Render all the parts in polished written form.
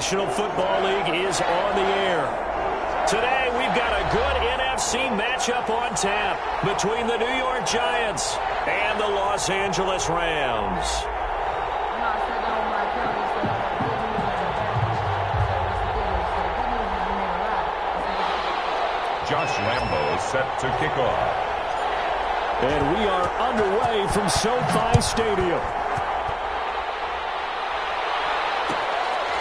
National Football League is on the air. Today, we've got a good NFC matchup on tap between the New York Giants and the Los Angeles Rams. Josh Lambo is set to kick off. And we are underway from SoFi Stadium.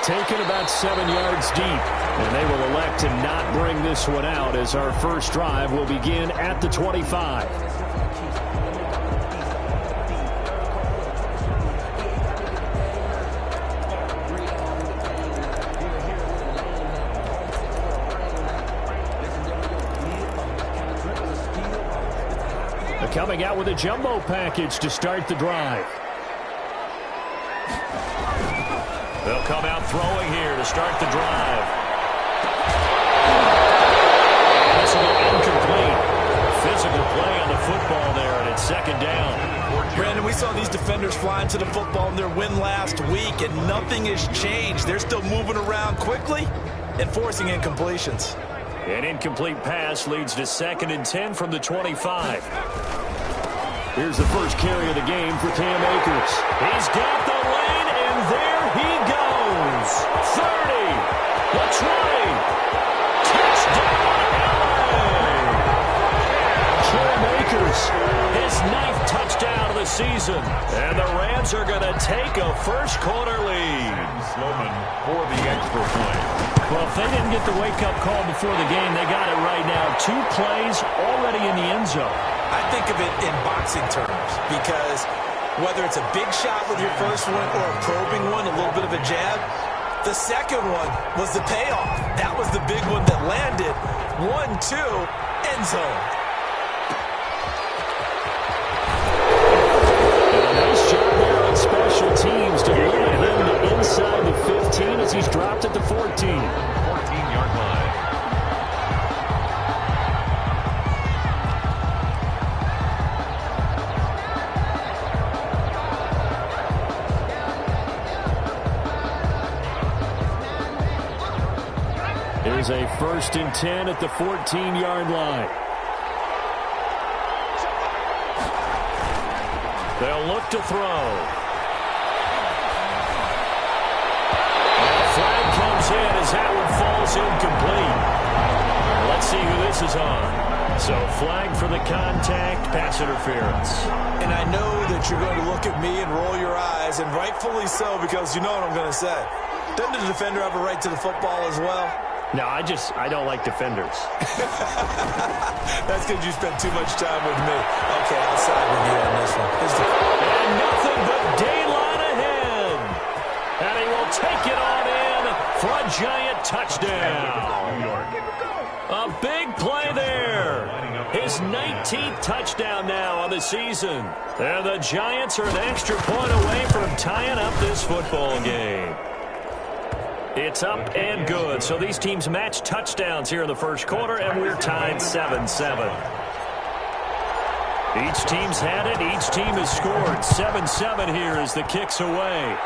Taken about 7 yards deep, and they will elect to not bring this one out as our first drive will begin at the 25. They're coming out with a jumbo package to start the drive. They'll come out throwing here to start the drive. And this will go incomplete. Physical play on the football there, and it's second down. Brandon, we saw these defenders flying to the football in their win last week, and nothing has changed. They're still moving around quickly and forcing incompletions. An incomplete pass leads to 2nd and 10 from the 25. Here's the first carry of the game for Cam Akers. He's got the lane, and there he goes. 30, the 20, touchdown LA! Cam Akers, his 9th touchdown of the season. And the Rams are going to take a first-quarter lead. Sloman for the extra point. Well, if they didn't get the wake-up call before the game, they got it right now. 2 plays already in the end zone. I think of it in boxing terms because whether it's a big shot with your first one or a probing one, a little bit of a jab, the second one was the payoff. That was the big one that landed. 1-2, end zone. And a nice job there on special teams to limit him to inside the 15 as he's dropped at the 14. 14-yard line. Here's a 1st and 10 at the 14-yard line. They'll look to throw. And the flag comes in as that one falls incomplete. Let's see who this is on. So flag for the contact, pass interference. And I know that you're going to look at me and roll your eyes, and rightfully so, because you know what I'm going to say. Doesn't the defender have a right to the football as well? No, I don't like defenders. That's because you spent too much time with me. Okay, I'll side with you on this one. And nothing but daylight ahead. And he will take it on in for a giant touchdown. A big play there. His 19th touchdown now on the season. And the Giants are an extra point away from tying up this football game. It's up and good. So these teams match touchdowns here in the first quarter, and we're tied 7-7. Each team's had it. Each team has scored. 7-7 here as the kick's away.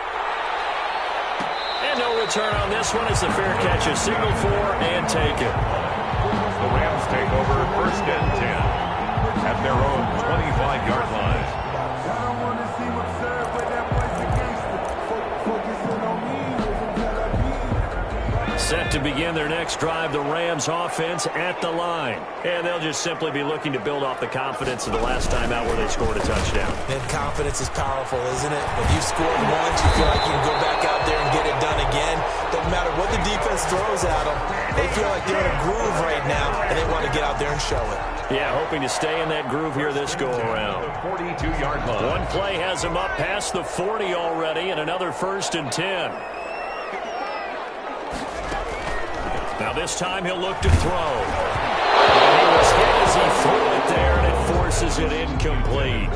And no return on this one as the fair catch is signaled for and taken. The Rams take over 1st and 10 at their own 25-yard line. Set to begin their next drive, the Rams offense at the line. And they'll just simply be looking to build off the confidence of the last time out where they scored a touchdown. And confidence is powerful, isn't it? When you scored once, you feel like you can go back out there and get it done again. Doesn't matter what the defense throws at them. They feel like they're in a groove right now, and they want to get out there and show it. Yeah, hoping to stay in that groove here this go-around. 42-yard line. One play has him up past the 40 already, and another 1st and 10. Now this time he'll look to throw. And he was hit as he threw it there, and it forces it incomplete.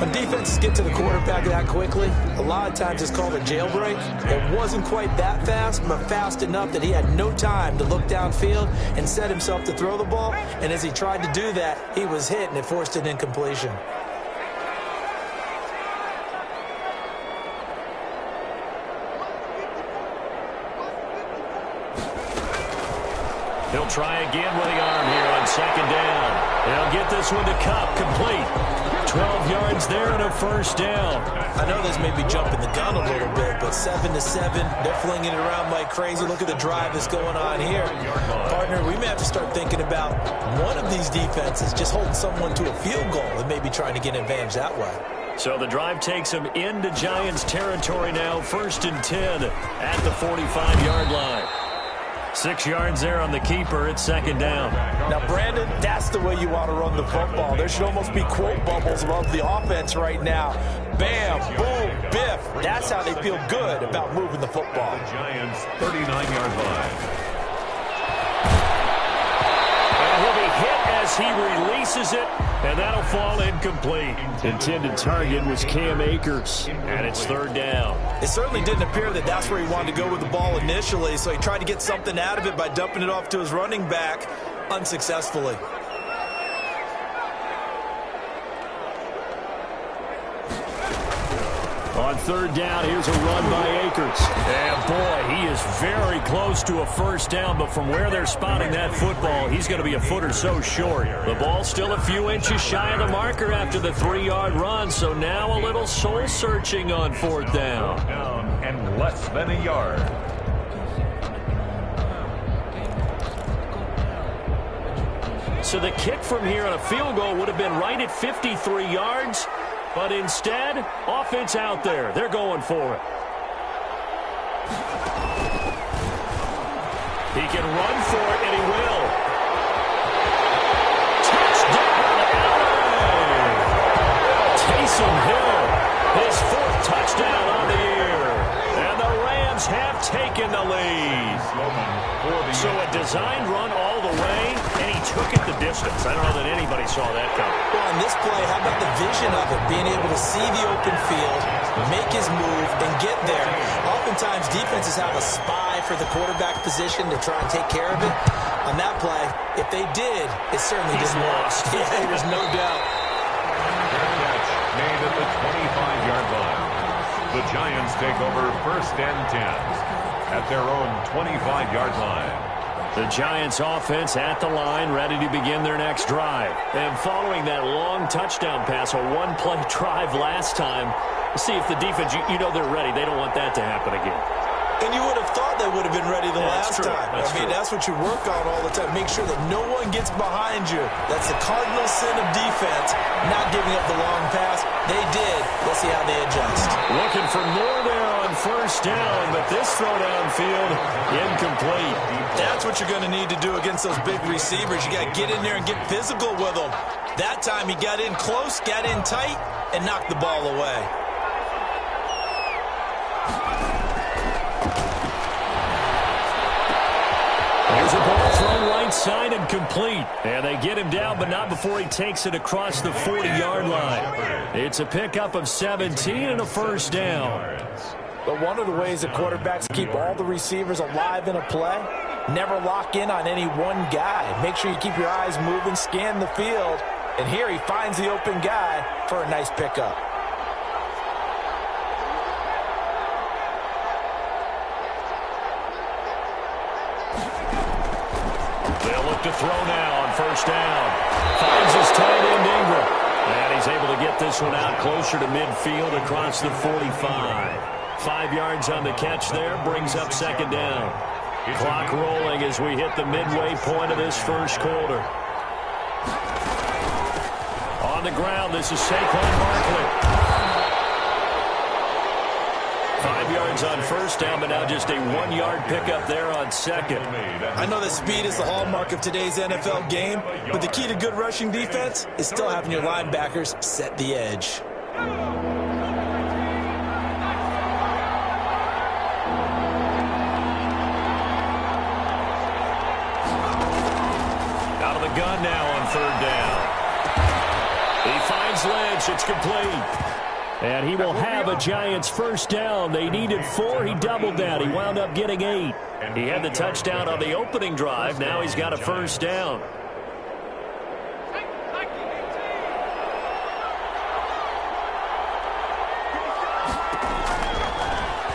When defenses get to the quarterback that quickly, a lot of times it's called a jailbreak. It wasn't quite that fast, but fast enough that he had no time to look downfield and set himself to throw the ball. And as he tried to do that, he was hit, and it forced an incompletion. He'll try again with the arm here on second down. They'll get this one to Cup, complete. 12 yards there and a first down. I know this may be jumping the gun a little bit, but 7-7, they're flinging it around like crazy. Look at the drive that's going on here. Partner, we may have to start thinking about one of these defenses just holding someone to a field goal and maybe trying to get an advantage that way. So the drive takes them into Giants territory now, 1st and 10 at the 45-yard line. 6 yards there on the keeper. It's second down. Now, Brandon, that's the way you want to run the football. There should almost be quote bubbles above the offense right now. Bam, boom, biff. That's how they feel good about moving the football. The Giants' 39-yard line. And he'll be hit as he releases it, and that'll fall incomplete. Intended target was Cam Akers, and it's third down. It certainly didn't appear that that's where he wanted to go with the ball initially, so he tried to get something out of it by dumping it off to his running back unsuccessfully. On third down, here's a run by Akers. And boy, he is very close to a first down, but from where they're spotting that football, he's going to be a foot or so short. The ball's still a few inches shy of the marker after the 3-yard run, so now a little soul-searching on fourth down. And less than a yard. So the kick from here on a field goal would have been right at 53 yards. But instead, offense out there. They're going for it. He can run for it, and he will. Touchdown, LA! Taysom Hill, his 4th touchdown on the year. And the Rams have taken the lead. So a designed run all the way, and he took it the distance. I don't know that anybody saw that coming. Well, on this play, how about the vision of it? Being able to see the open field, make his move, and get there. Oftentimes, defenses have a spy for the quarterback position to try and take care of it. On that play, if they did, it certainly didn't work. Yeah, there's no doubt. Catch made at the 25-yard line. The Giants take over 1st and 10 at their own 25-yard line. The Giants offense at the line, ready to begin their next drive. And following that long touchdown pass, a one-play drive last time, see if the defense, you know they're ready. They don't want that to happen again. And you would have thought they would have been ready the last time. That's true. That's what you work on all the time. Make sure that no one gets behind you. That's the cardinal sin of defense, not giving up the long pass. They did. Let's see how they adjust. Looking for more there on first down, but this throw downfield, incomplete. That's what you're going to need to do against those big receivers. You got to get in there and get physical with them. That time he got in close, got in tight, and knocked the ball away. There's a ball thrown right side and complete. And they get him down, but not before he takes it across the 40-yard line. It's a pickup of 17 and a first down. But one of the ways that quarterbacks keep all the receivers alive in a play, never lock in on any one guy. Make sure you keep your eyes moving, scan the field. And here he finds the open guy for a nice pickup. They'll look to throw now on first down. Finds his tight end Ingram. And he's able to get this one out closer to midfield across the 45. 5 yards on the catch there, brings up second down. Clock rolling as we hit the midway point of this first quarter. On the ground, this is Saquon Barkley. 5 yards on first down, but now just a 1-yard pickup there on second. I know that speed is the hallmark of today's NFL game, but the key to good rushing defense is still having your linebackers set the edge. Out of the gun now on third down. He finds Lynch. It's complete. And he will have a Giants first down. They needed 4. He doubled that. He wound up getting 8. He had the touchdown on the opening drive. Now he's got a first down.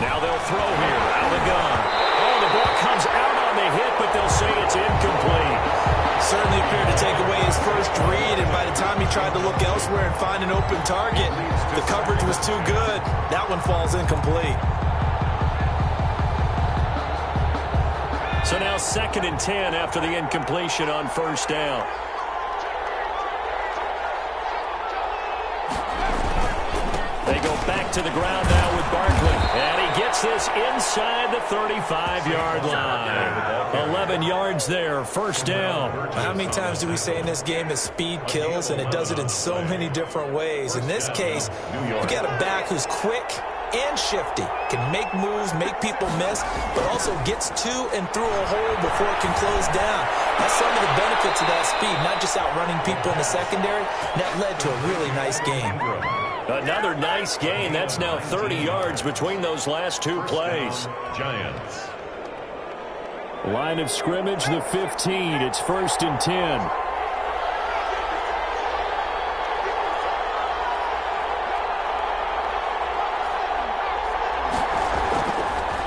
Now they'll throw here. Out of the gun. Oh, the ball comes out on the hit, but they'll say it's incomplete. first read, and by the time he tried to look elsewhere and find an open target, the coverage was too good. That one falls incomplete. So now 2nd and 10 after the incompletion on first down. They go back to the ground now with Barkley. And he gets this inside the 35-yard line. 11 yards there, first down. How many times do we say in this game that speed kills, and it does it in so many different ways? In this case, you got a back who's quick and shifty, can make moves, make people miss, but also gets to and through a hole before it can close down. That's some of the benefits of that speed, not just outrunning people in the secondary. That led to a really nice game. Another nice gain. That's now 30 yards between those last two plays. Giants. Line of scrimmage, the 15. It's 1st and 10.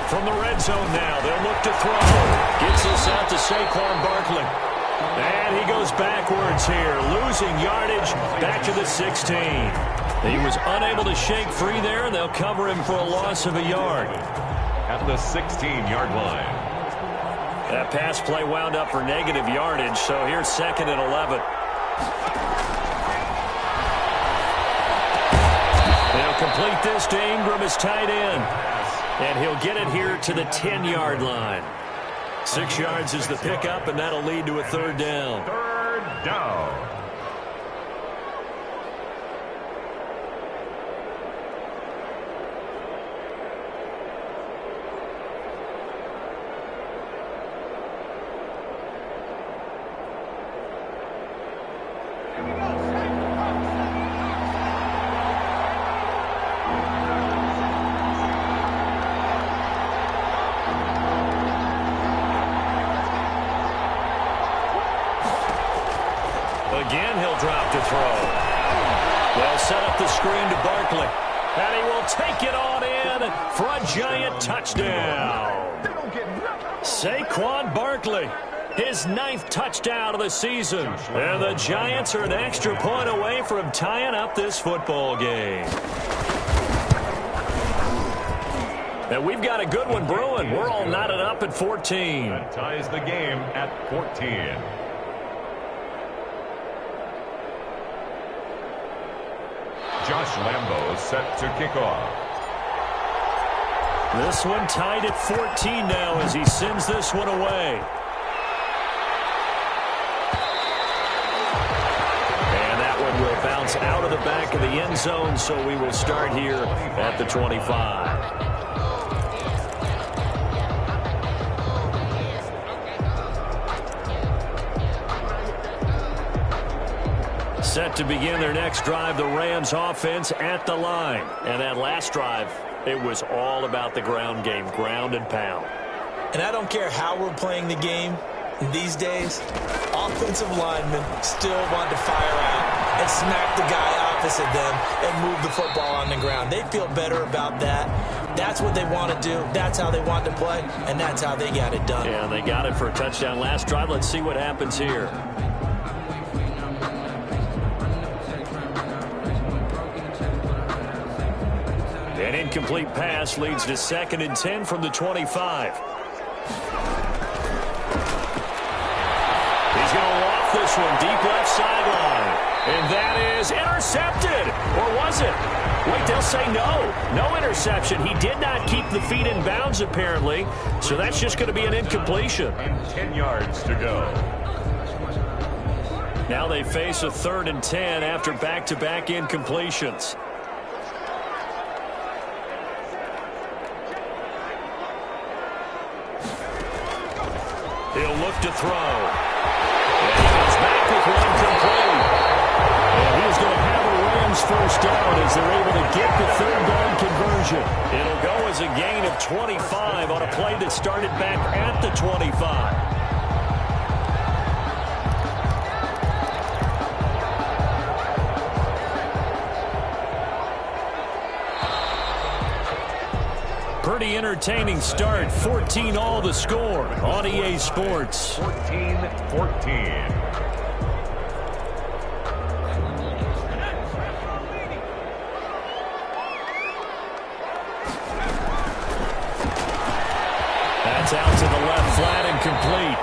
From the red zone now, they'll look to throw. Gets this out to Saquon Barkley. And he goes backwards here, losing yardage back to the 16. He was unable to shake free there, and they'll cover him for a loss of a yard. At the 16-yard line. That pass play wound up for negative yardage, so here's 2nd and 11. They'll complete this to Ingram as tight end. And he'll get it here to the 10-yard line. 6 yards is the pickup, and that'll lead to a 3rd down. 3rd down. Again, he'll drop to throw. They'll set up the screen to Barkley. And he will take it on in for a giant touchdown. Saquon Barkley, his 9th touchdown of the season. And the Giants are an extra point away from tying up this football game. And we've got a good one brewing. We're all knotted up at 14. That ties the game at 14. Josh Lambo is set to kick off. This one tied at 14 now as he sends this one away. And that one will bounce out of the back of the end zone, so we will start here at the 25. Set to begin their next drive, the Rams offense at the line. And that last drive, it was all about the ground game, ground and pound. And I don't care how we're playing the game these days, offensive linemen still want to fire out and smack the guy opposite them and move the football on the ground. They feel better about that. That's what they want to do. That's how they want to play, and that's how they got it done. Yeah, they got it for a touchdown last drive. Let's see what happens here. An incomplete pass leads to 2nd and 10 from the 25. He's going to loft this one deep left sideline. And that is intercepted. Or was it? Wait, they'll say no. No interception. He did not keep the feet in bounds, apparently. So that's just going to be an incompletion. And 10 yards to go. Now they face a 3rd and 10 after back-to-back incompletions. He'll look to throw. And he goes back with one complete. And he's going to have a Rams first down as they're able to get the 3rd down conversion. It'll go as a gain of 25 on a play that started back at the 25. Pretty entertaining start. 14 all the score on EA Sports. 14-14. It's out to the left, flat and complete.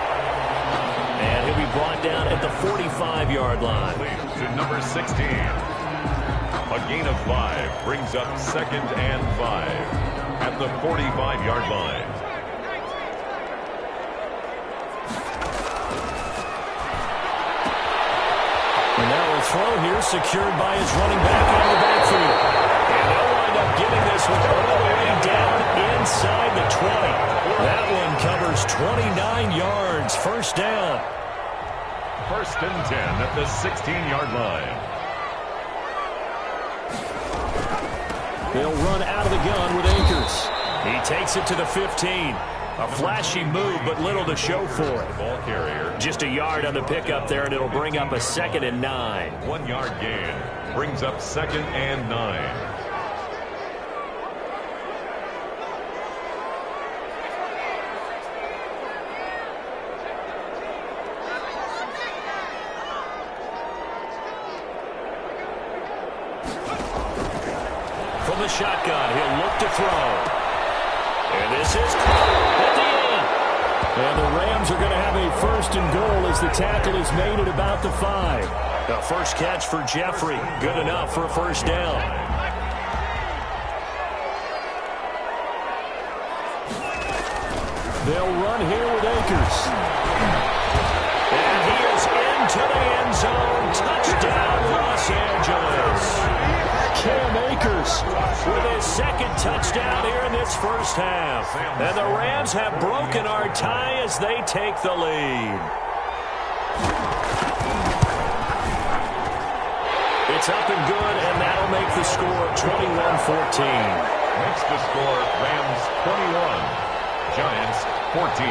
And he'll be brought down at the 45-yard line. To number 16. A gain of 5 brings up 2nd and 5 at the 45-yard line. And now a throw here secured by his running back out of the backfield. And they'll wind up getting this one all the way down inside the 20. That one covers 29 yards. First down. 1st and 10 at the 16-yard line. They'll run out of the gun with Akers. He takes it to the 15. A flashy move, but little to show for it. Ball carrier. Just a yard on the pickup there, and it'll bring up a 2nd and 9. 1 yard gain brings up 2nd and 9. From the shotgun, he'll look to throw. And this is caught at the end. And the Rams are going to have a 1st and goal as the tackle is made at about the 5. The first catch for Jeffrey. Good enough for a first down. They'll run here with Akers. And he is into the end zone. Touchdown, Los Angeles. Cam Akers with his 2nd touchdown here in this first half. And the Rams have broken our tie as they take the lead. It's up and good, and that'll make the score 21-14. Makes the score Rams 21, Giants 14.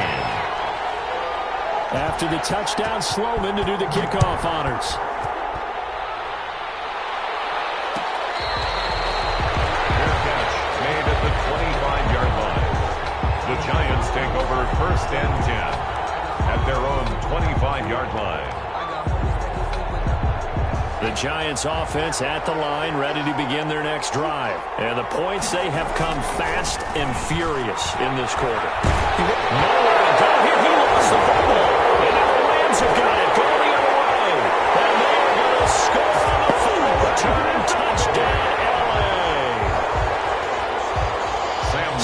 After the touchdown, Sloman to do the kickoff honors. The Giants take over 1st and 10 at their own 25-yard line. The Giants offense at the line, ready to begin their next drive. And the points, they have come fast and furious in this quarter. Nowhere to go here. He lost the football. And now the Rams have got it going the other way. And they are going to score on the full return touchdown, LA.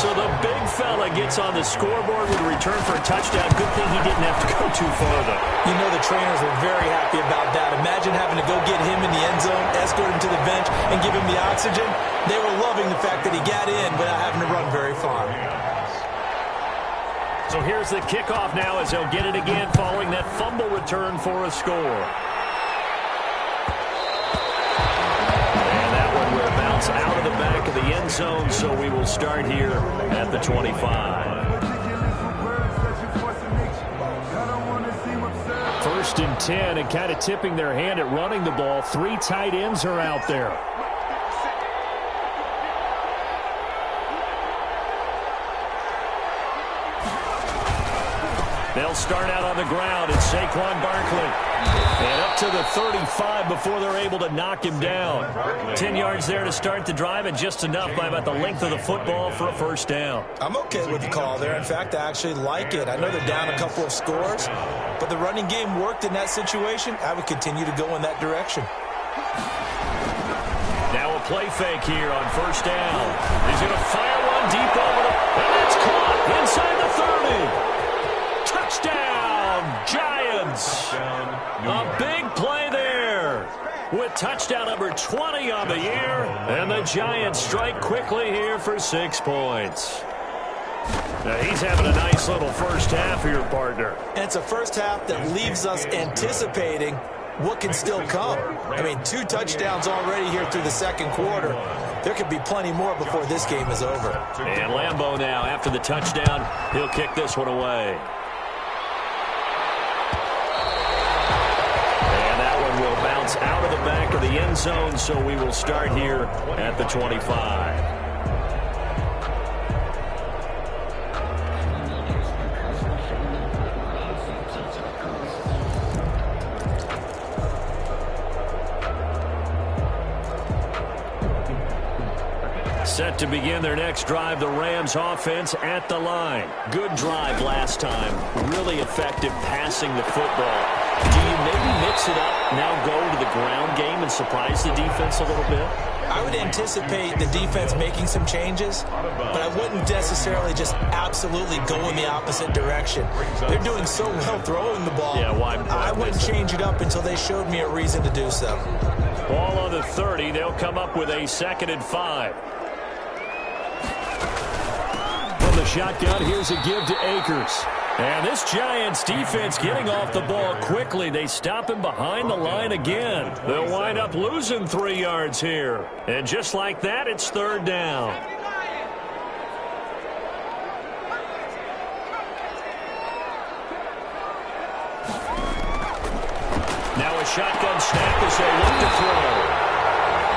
So the big fella gets on the scoreboard with a return for a touchdown. Good thing he didn't have to go too far, though. You know the trainers were very happy about that. Imagine having to go get him in the end zone, escort him to the bench, and give him the oxygen. They were loving the fact that he got in without having to run very far. So here's the kickoff now as they'll get it again following that fumble return for a score. Out of the back of the end zone, so we will start here at the 25. 1st and 10, and kind of tipping their hand at running the ball. 3 tight ends are out there. They'll start out on the ground. It's Saquon Barkley. And up to the 35 before they're able to knock him down. 10 yards there to start the drive, and just enough by about the length of the football for a first down. I'm okay with the call there. In fact, I actually like it. I know they're down a couple of scores, but the running game worked in that situation. I would continue to go in that direction. Now a play fake here on first down. He's going to fire one deep over the... And it's caught inside the 30. Touchdown, Giants. A big play there with touchdown number 20 on the year. And the Giants strike quickly here for 6 points. Now he's having a nice little first half here, partner. And it's a first half that leaves us anticipating what can still come. I mean, 2 touchdowns already here through the second quarter. There could be plenty more before this game is over. And Lambeau now, after the touchdown, he'll kick this one away. Will bounce out of the back of the end zone, so we will start here at the 25. Set to begin their next drive, the Rams offense at the line. Good drive last time. Really effective passing the football. Do you maybe mix it up, now go to the ground game and surprise the defense a little bit? I would anticipate the defense making some changes, but I wouldn't necessarily just absolutely go in the opposite direction. They're doing so well throwing the ball. Yeah, why? I wouldn't change it up until they showed me a reason to do so. Ball on the 30. They'll come up with a 2nd and 5. From the shotgun, here's a give to Akers. And this Giants defense getting off the ball quickly. They stop him behind the line again. They'll wind up losing 3 yards here. And just like that, it's 3rd down. Now a shotgun snap as they look to throw.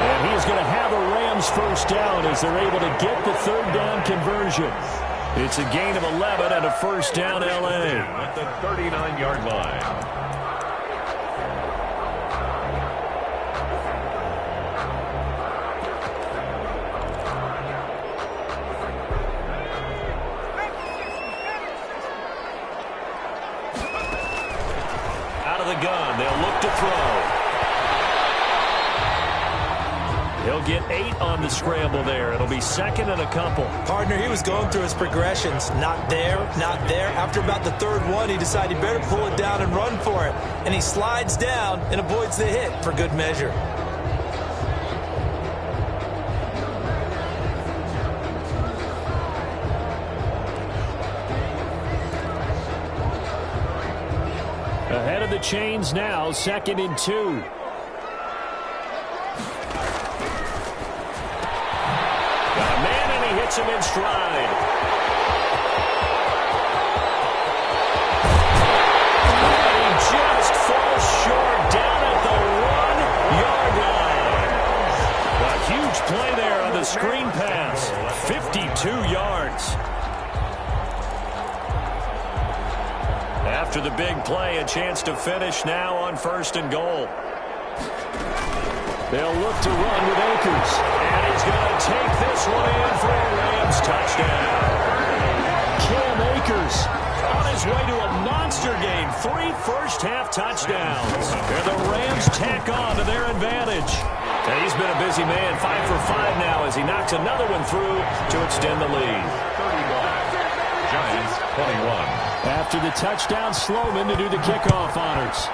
And he's going to have a Rams 1st down as they're able to get the 3rd down conversion. It's a gain of 11 and a 1st down, L.A. At the 39-yard line. Out of the gun, they'll look to throw. He'll get 8 on the scramble there. It'll be 2nd and a couple. Partner, he was going through his progressions. Not there, not there. After about the 3rd one, he decided he better pull it down and run for it. And he slides down and avoids the hit for good measure. Ahead of the chains now, 2nd and 2. Hits him in stride. And he just falls short down at the 1-yard line. A huge play there on the screen pass. 52 yards. After the big play, a chance to finish now on 1st and goal. They'll look to run with Akers. And he's going to take this one in for a Rams touchdown. Cam Akers on his way to a monster game. 3 first-half touchdowns. And the Rams tack on to their advantage. And he's been a busy man. 5 for 5 now as he knocks another one through to extend the lead. 35. Giants 21. After the touchdown, Sloman to do the kickoff honors.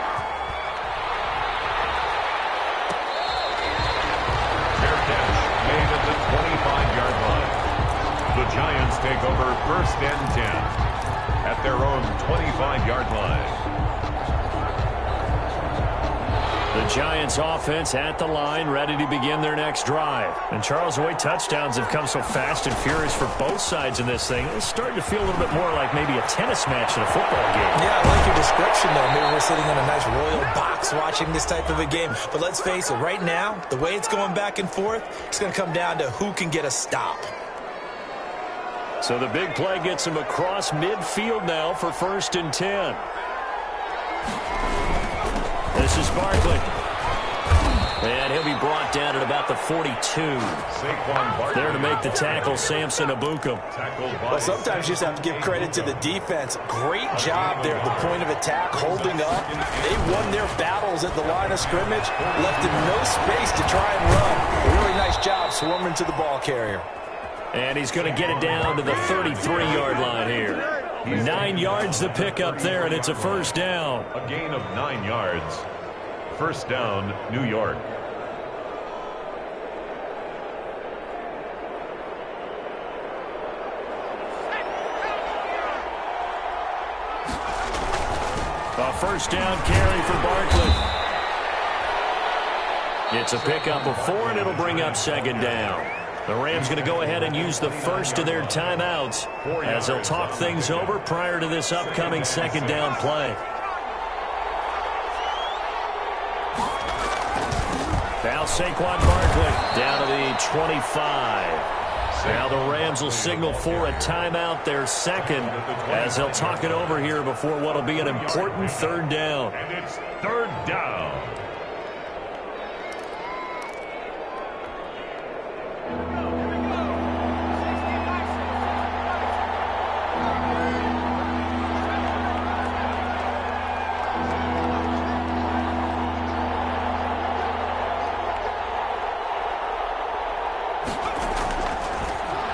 The Giants take over 1st and 10 at their own 25-yard line. The Giants offense at the line, ready to begin their next drive. And Charles, the way touchdowns have come so fast and furious for both sides in this thing, it's starting to feel a little bit more like maybe a tennis match in a football game. Yeah, I like your description there. Maybe we're sitting in a nice royal box watching this type of a game. But let's face it, right now, the way it's going back and forth, it's going to come down to who can get a stop. So the big play gets him across midfield now for 1st and 10. This is Barkley. And he'll be brought down at about the 42. There to make the tackle, Samson Abukum. Well, sometimes you just have to give credit to the defense. Great job there at the point of attack, holding up. They won their battles at the line of scrimmage, left him no space to try and run. A really nice job swarming to the ball carrier. And he's going to get it down to the 33-yard line here. 9 yards to pick up there, and it's a 1st down. A gain of 9 yards. 1st down, New York. A 1st down carry for Barkley. It's a pickup of 4, and it'll bring up 2nd down. The Rams going to go ahead and use the first of their timeouts as they'll talk things over prior to this upcoming 2nd down play. Now Saquon Barkley down to the 25. Now the Rams will signal for a timeout, their 2nd, as they'll talk it over here before what will be an important 3rd down. And it's 3rd down.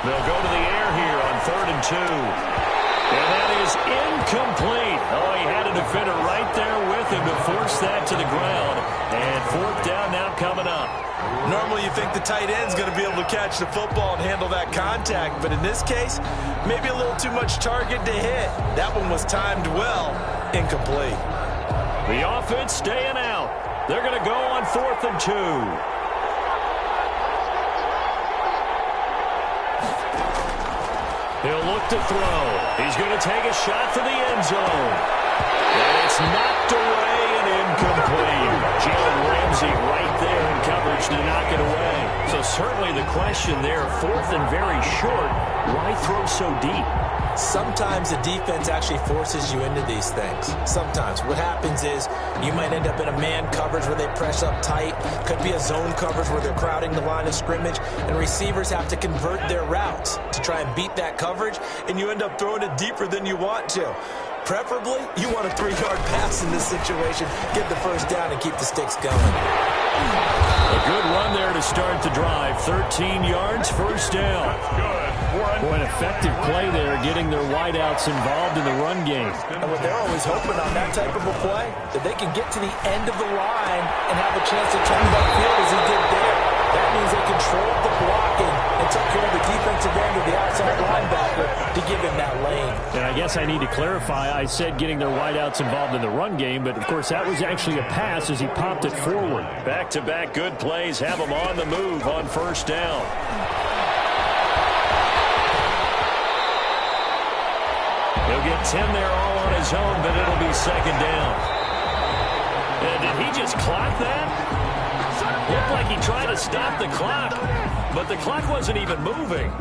They'll go to the air here on 3rd and 2. And that is incomplete. Oh, he had a defender right there with him to force that to the ground. And 4th down now coming up. Normally you think the tight end's going to be able to catch the football and handle that contact. But in this case, maybe a little too much target to hit. That one was timed well. Incomplete. The offense staying out. They're going to go on 4th and 2. He'll look to throw. He's going to take a shot for the end zone. And it's knocked away and incomplete. Jalen Ramsey right there in coverage to knock it away. So certainly the question there, 4th and very short, why throw so deep? Sometimes the defense actually forces you into these things. Sometimes. What happens is you might end up in a man coverage where they press up tight. Could be a zone coverage where they're crowding the line of scrimmage. And receivers have to convert their routes to try and beat that coverage. And you end up throwing it deeper than you want to. Preferably, you want a 3-yard pass in this situation. Get the first down and keep the sticks going. A good run there to start the drive. 13 yards, first down. Boy, an effective play there, getting their wideouts involved in the run game. And what they're always hoping on that type of a play, that they can get to the end of the line and have a chance to turn back field as he did there. That means they controlled the blocking and took care of the defensive end of the outside linebacker to give him that lane. And I guess I need to clarify, I said getting their wideouts involved in the run game, but of course that was actually a pass as he popped it forward. Back-to-back good plays have him on the move on first down. He'll get 10 there all on his own, but it'll be second down. And did he just clock that? Looked like he tried to stop the clock, but the clock wasn't even moving.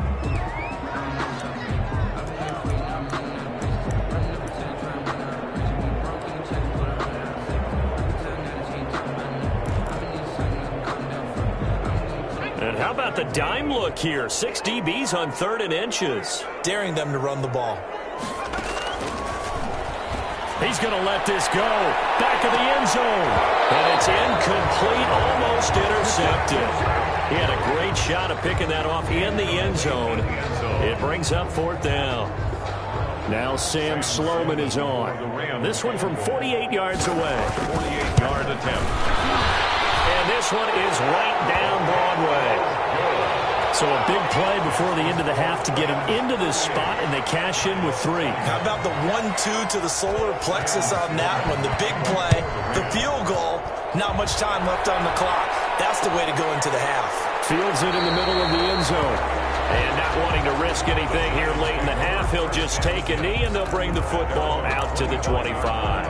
And how about the dime look here? 6 DBs on 3rd and inches. Daring them to run the ball. He's going to let this go. Back of the end zone. And it's incomplete, almost intercepted. He had a great shot of picking that off in the end zone. It brings up 4th down. Now Sam Sloman is on. This one from 48 yards away. 48-yard attempt. And this one is right down Broadway. So a big play before the end of the half to get him into this spot, and they cash in with 3. How about the 1-2 to the solar plexus on that one? The big play, the field goal, not much time left on the clock. That's the way to go into the half. Fields it in the middle of the end zone. And not wanting to risk anything here late in the half, he'll just take a knee, and they'll bring the football out to the 25.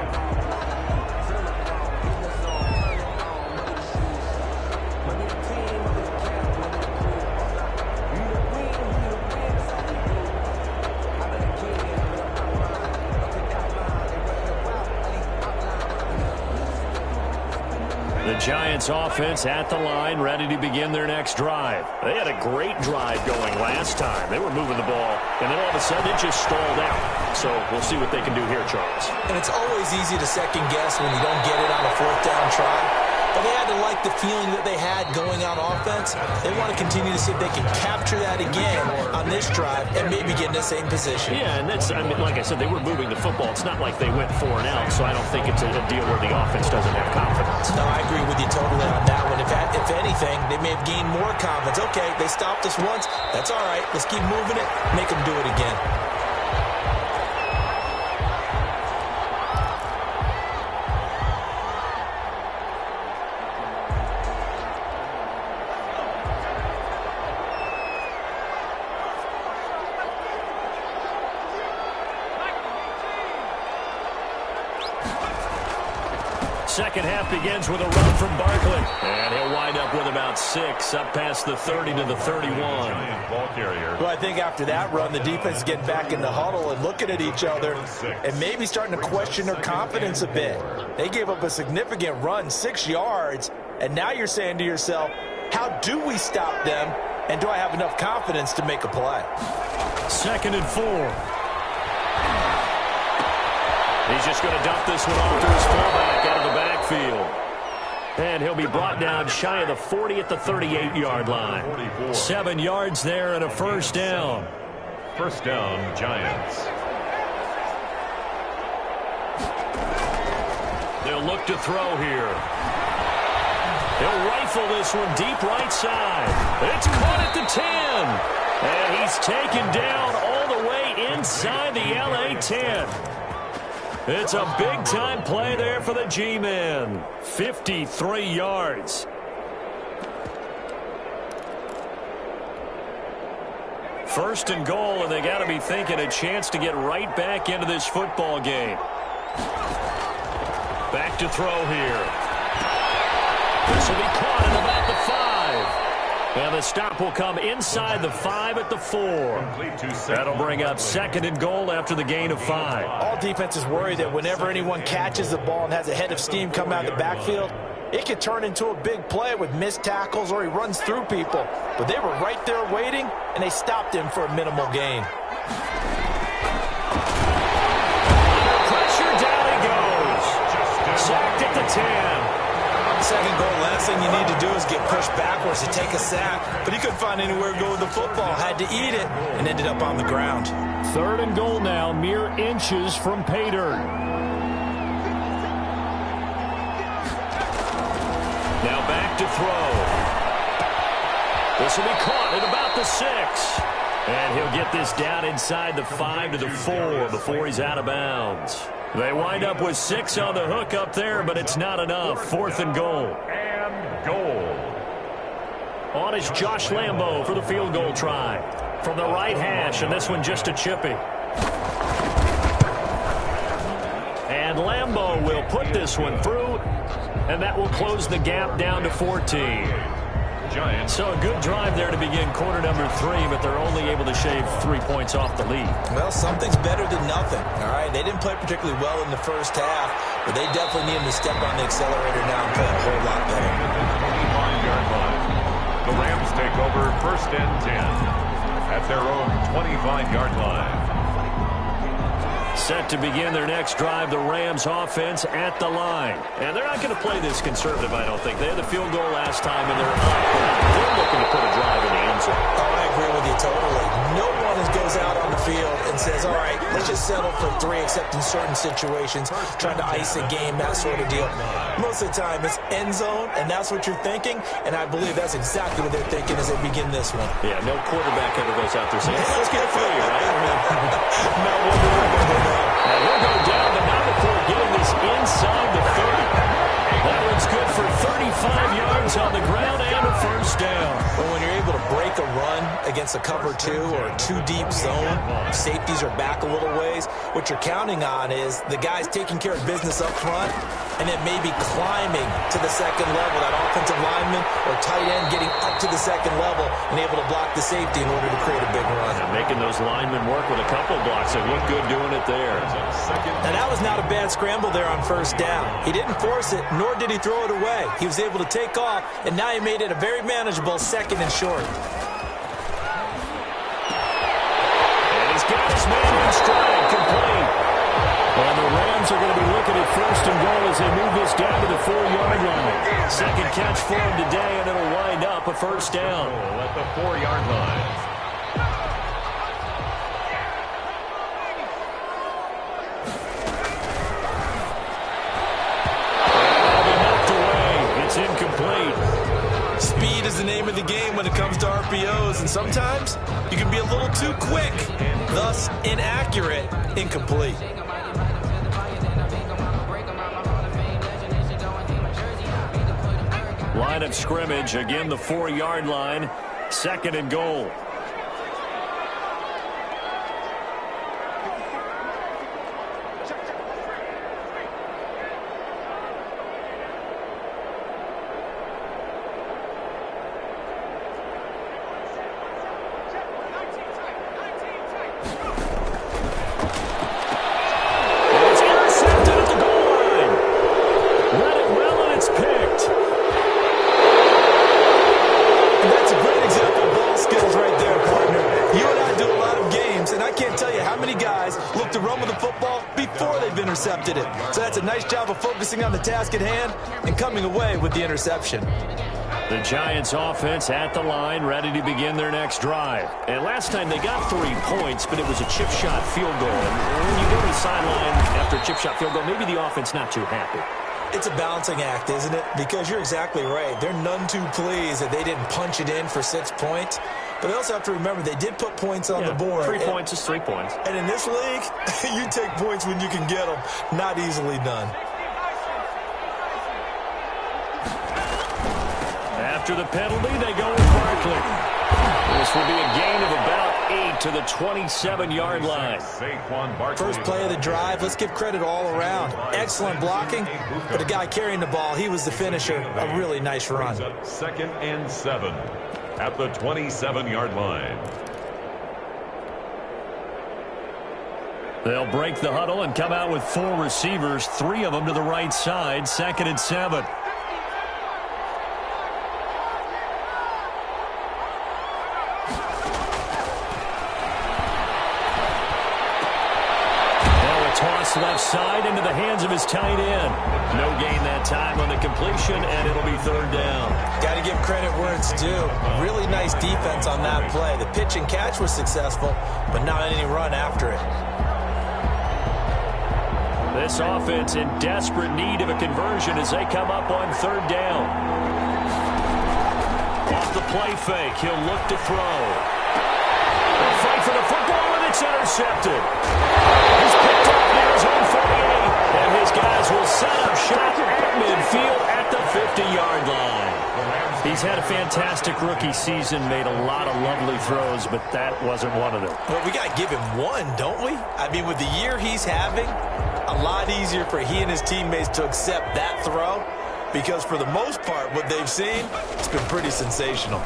The Giants offense at the line, ready to begin their next drive. They had a great drive going last time. They were moving the ball, and then all of a sudden it just stalled out. So we'll see what they can do here, Charles. And it's always easy to second guess when you don't get it on a 4th down try. But they had to like the feeling that they had going on offense. They want to continue to see if they can capture that again on this drive and maybe get in the same position. Yeah, and that's, I mean, like I said, they were moving the football. It's not like they went 4 and out, so I don't think it's a deal where the offense doesn't have confidence. No, I agree with you totally on that one. If anything, they may have gained more confidence. Okay, they stopped us once. That's all right. Let's keep moving it. Make them do it again. Second half begins with a run from Barkley. And he'll wind up with about 6 up past the 30 to the 31. Ball carrier. Well, I think after that run, the defense is getting back in the huddle and looking at each other and maybe starting to question their confidence a bit. They gave up a significant run, 6 yards, and now you're saying to yourself, how do we stop them, and do I have enough confidence to make a play? 2nd and 4. He's just going to dump this one off to his fullback out of the backfield. And he'll be brought down shy of the 40 at the 38-yard line. 7 yards there and a first down. First down, Giants. They'll look to throw here. He'll rifle this one deep right side. It's caught at the 10. And he's taken down all the way inside the LA 10. It's a big-time play there for the G-men. 53 yards. First and goal, and they got to be thinking a chance to get right back into this football game. Back to throw here. This will be caught at about the 5. And the stop will come inside the 5 at the 4. That'll bring up second and goal after the gain of 5. All defenses worry that whenever anyone catches the ball and has a head of steam come out of the backfield, it could turn into a big play with missed tackles or he runs through people. But they were right there waiting, and they stopped him for a minimal gain. Pressure, down he goes. Sacked at the 10. Second goal, last thing you need to do is get pushed backwards to take a sack. But he couldn't find anywhere to go with the football. Had to eat it and ended up on the ground. Third and goal now, mere inches from pay dirt. Now back to throw. This will be caught at about the 6. And he'll get this down inside the 5 to the 4 before he's out of bounds. They wind up with 6 on the hook up there, but it's not enough. Fourth and goal. And goal. On is Josh Lambo for the field goal try. From the right hash, and this one just a chippy. And Lambo will put this one through, and that will close the gap down to 14. Giants. So a good drive there to begin quarter number 3, but they're only able to shave 3 points off the lead. Well, something's better than nothing, all right? They didn't play particularly well in the first half, but they definitely need him to step on the accelerator now and play a whole lot better. 25-yard line. The Rams take over first and 10 at their own 25-yard line. Set to begin their next drive, the Rams offense at the line. And they're not going to play this conservative, I don't think. They had the field goal last time, and they're up. They're looking to put a drive in the end zone. Oh, I agree with you totally. No one goes out on the field and says, all right, let's just settle for 3, except in certain situations, trying to ice a game, that sort of deal. Most of the time, it's end zone, and that's what you're thinking, and I believe that's exactly what they're thinking as they begin this one. Yeah, no quarterback ever goes out there saying, hey, let's get 3, right? No wonder. And he'll go down, but not before getting this inside the 30. That one's good for 35 yards on the ground and a first down. But when you're able to break a run against a cover 2 or a 2-deep zone, safeties are back a little ways. What you're counting on is the guys taking care of business up front and then maybe climbing to the second level. That offensive lineman or tight end getting up to the second level and able to block the safety in order to create a big run. And making those linemen work with a couple blocks. They look good doing it there. Now that was not a bad scramble there on first down. He didn't force it, nor did he throw it away. He was able to take off, and now he made it a very manageable second and short. And he's got his man in stride, complete. And the Rams are going to be looking at first and goal as they move this down to the 4-yard line. Second catch for him today, and it'll wind up a first down. At the 4-yard line. It's incomplete. Speed is the name of the game when it comes to RPOs, and sometimes you can be a little too quick, thus inaccurate, incomplete. Line of scrimmage, again the 4-yard line, second and goal. That's a great example of ball skills right there. have intercepted it. So that's a nice job of focusing on the task at hand and coming away with the interception. The Giants offense at the line, ready to begin their next drive. And last time they got 3 points, but it was a chip shot field goal. And when you go to the sideline after a chip shot field goal, maybe the offense not too happy. It's a balancing act, isn't it? Because you're exactly right. They're none too pleased that they didn't punch it in for 6 points. But they also have to remember they did put points on the board. 3 points is 3 points. And in this league, you take points when you can get them. Not easily done. After the penalty, they go with Barkley. This will be a gain of about 8 to the 27-yard line. First play of the drive, let's give credit all around. Excellent blocking, but the guy carrying the ball, he was the finisher. A really nice run. 2nd and 7 at the 27-yard line. They'll break the huddle and come out with 4 receivers, 3 of them to the right side, 2nd and 7. Left side into the hands of his tight end. No gain that time on the completion, and it'll be 3rd down. Got to give credit where it's due. Really nice defense on that play. The pitch and catch was successful, but not any run after it. This offense in desperate need of a conversion as they come up on 3rd down. Off the play fake, he'll look to throw. They'll fight for the football, and it's intercepted. He's picked up near his own 48, and his guys will set up shop at midfield at the 50-yard line. He's had a fantastic rookie season, made a lot of lovely throws, but that wasn't one of them. Well, we got to give him one, don't we? I mean, with the year he's having, a lot easier for he and his teammates to accept that throw, because for the most part, what they've seen, it's been pretty sensational.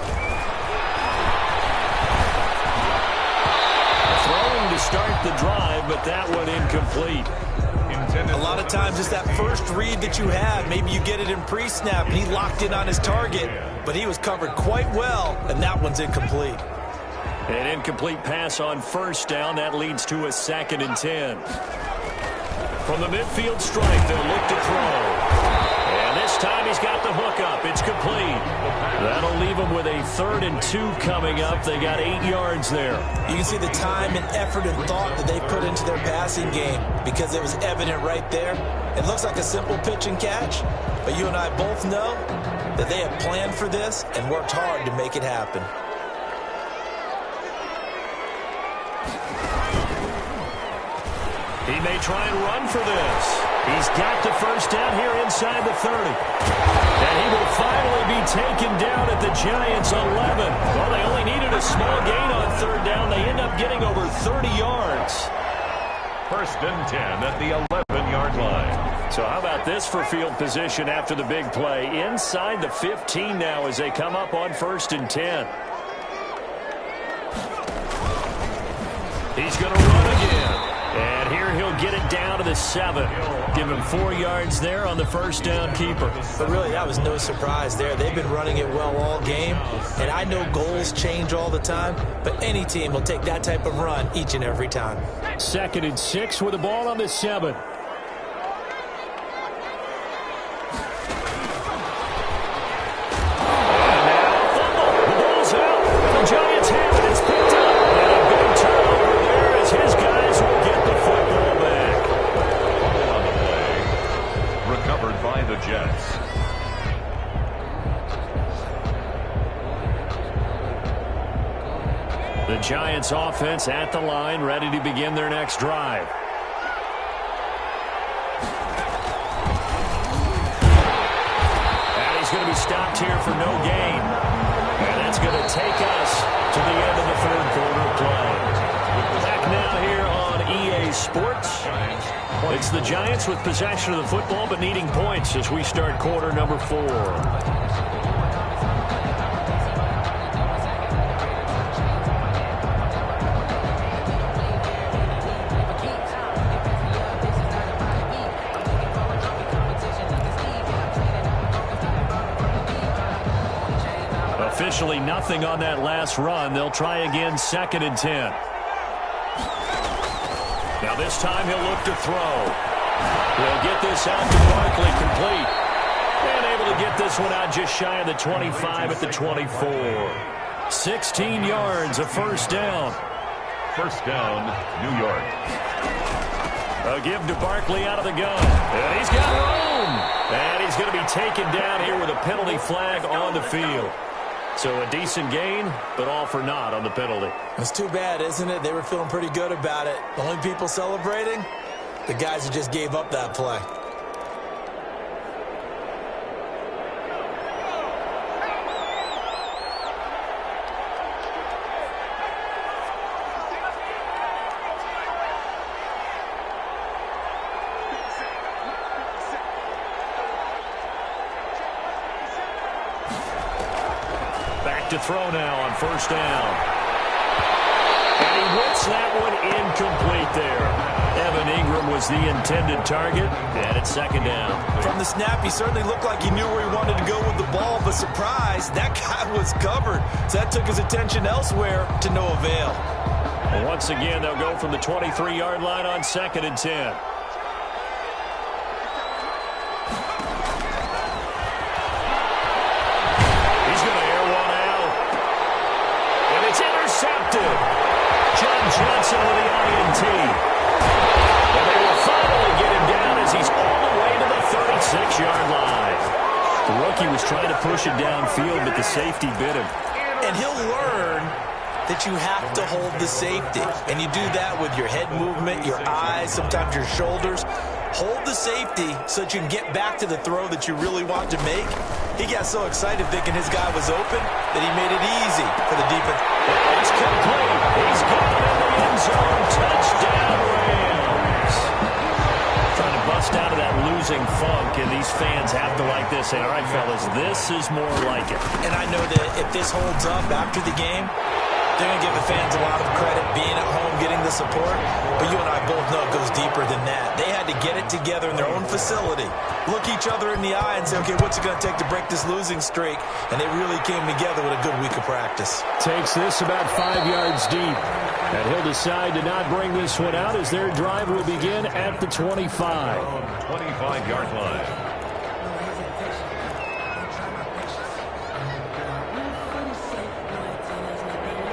Throwing to start the drive, but that one incomplete. A lot of times it's that first read that you have. Maybe you get it in pre-snap, and he locked in on his target, but he was covered quite well, and that one's incomplete. An incomplete pass on 1st down. That leads to a 2nd and 10. From the midfield stripe, they'll look to throw. And this time he's got the hook up. It's complete. That'll leave him with a 3rd and 2 coming up. They got 8 yards there. You can see the time and effort and thought that they put into their passing game because it was evident right there. It looks like a simple pitch and catch, but you and I both know that they have planned for this and worked hard to make it happen. He may try and run for this. He's got the 1st down here inside the 30. And he will finally be taken down at the Giants' 11. Well, they only needed a small gain on 3rd down. They end up getting over 30 yards. 1st and 10 at the 11-yard line. So how about this for field position after the big play? Inside the 15 now as they come up on 1st and 10. He's going to run again. And here he'll get it down to the 7. Give him 4 yards there on the 1st down keeper. But really, that was no surprise there. They've been running it well all game. And I know goals change all the time, but any team will take that type of run each and every time. 2nd and 6 with the ball on the 7. The Giants offense at the line, ready to begin their next drive. And he's going to be stopped here for no gain. And that's going to take us to the end of the 3rd quarter play. Back now here on EA Sports. It's the Giants with possession of the football but needing points as we start quarter number 4. Officially nothing on that last run. They'll try again 2nd and 10. Now this time he'll look to throw. We'll get this out to Barkley complete. And able to get this one out just shy of the 25 at the 24. 16 yards, a first down. First down, New York. A give to Barkley out of the gun. And he's got room. And he's going to be taken down here with a penalty flag on the field. So a decent gain, but all for naught on the penalty. It's too bad, isn't it? They were feeling pretty good about it. The only people celebrating, the guys who just gave up that play. To throw now on first down. And he whips that one incomplete there. Evan Ingram was the intended target, and it's second down. From the snap, he certainly looked like he knew where he wanted to go with the ball, but surprise, that guy was covered. So that took his attention elsewhere to no avail. Well, once again, they'll go from the 23-yard line on 2nd and 10. Johnson with the INT. And they will finally get him down as he's all the way to the 36-yard line. The rookie was trying to push it downfield, but the safety bit him. And he'll learn that you have to hold the safety. And you do that with your head movement, your eyes, sometimes your shoulders. Hold the safety so that you can get back to the throw that you really want to make. He got so excited thinking his guy was open that he made it easy for the defense. It's complete. He's got it in the end zone. Touchdown, Rams. Trying to bust out of that losing funk, and these fans have to like this. Say, all right, fellas, this is more like it. And I know that if this holds up after the game, they're going to give the fans a lot of credit being at home, getting the support. But you and I both know it goes deeper than that. They had to get it together in their own facility, look each other in the eye and say, okay, what's it going to take to break this losing streak? And they really came together with a good week of practice. Takes this about 5 yards deep. And he'll decide to not bring this one out as their drive will begin at the 25. 25-yard line.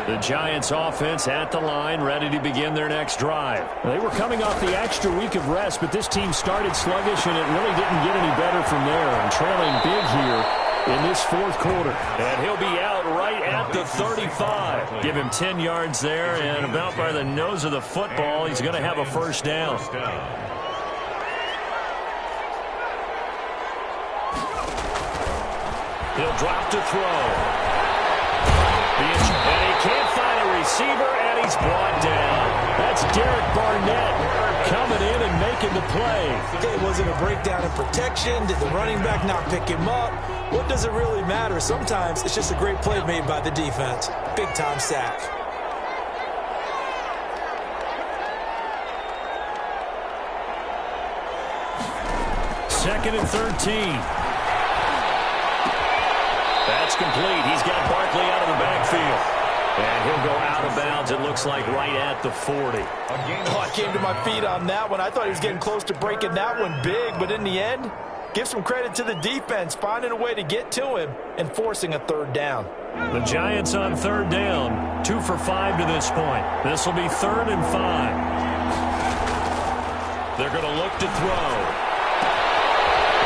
The Giants offense at the line, ready to begin their next drive. They were coming off the extra week of rest, but this team started sluggish, and it really didn't get any better from there. And trailing big here in this fourth quarter. And he'll be out right at the 35. Give him 10 yards there, and about by the nose of the football, he's going to have a first down. He'll drop to throw. And he can't find a receiver, and he's brought down. That's Derek Barnett coming in and making the play. Okay, was it a breakdown in protection? Did the running back not pick him up? What does it really matter? Sometimes it's just a great play made by the defense. Big-time sack. Second and 13. That's complete. He's got Barkley out of the backfield. And he'll go out of bounds, it looks like, right at the 40. Oh, I came to my feet on that one. I thought he was getting close to breaking that one big, but in the end, give some credit to the defense, finding a way to get to him and forcing a third down. The Giants on third down, 2 for 5 to this point. This will be 3rd and 5. They're going to look to throw.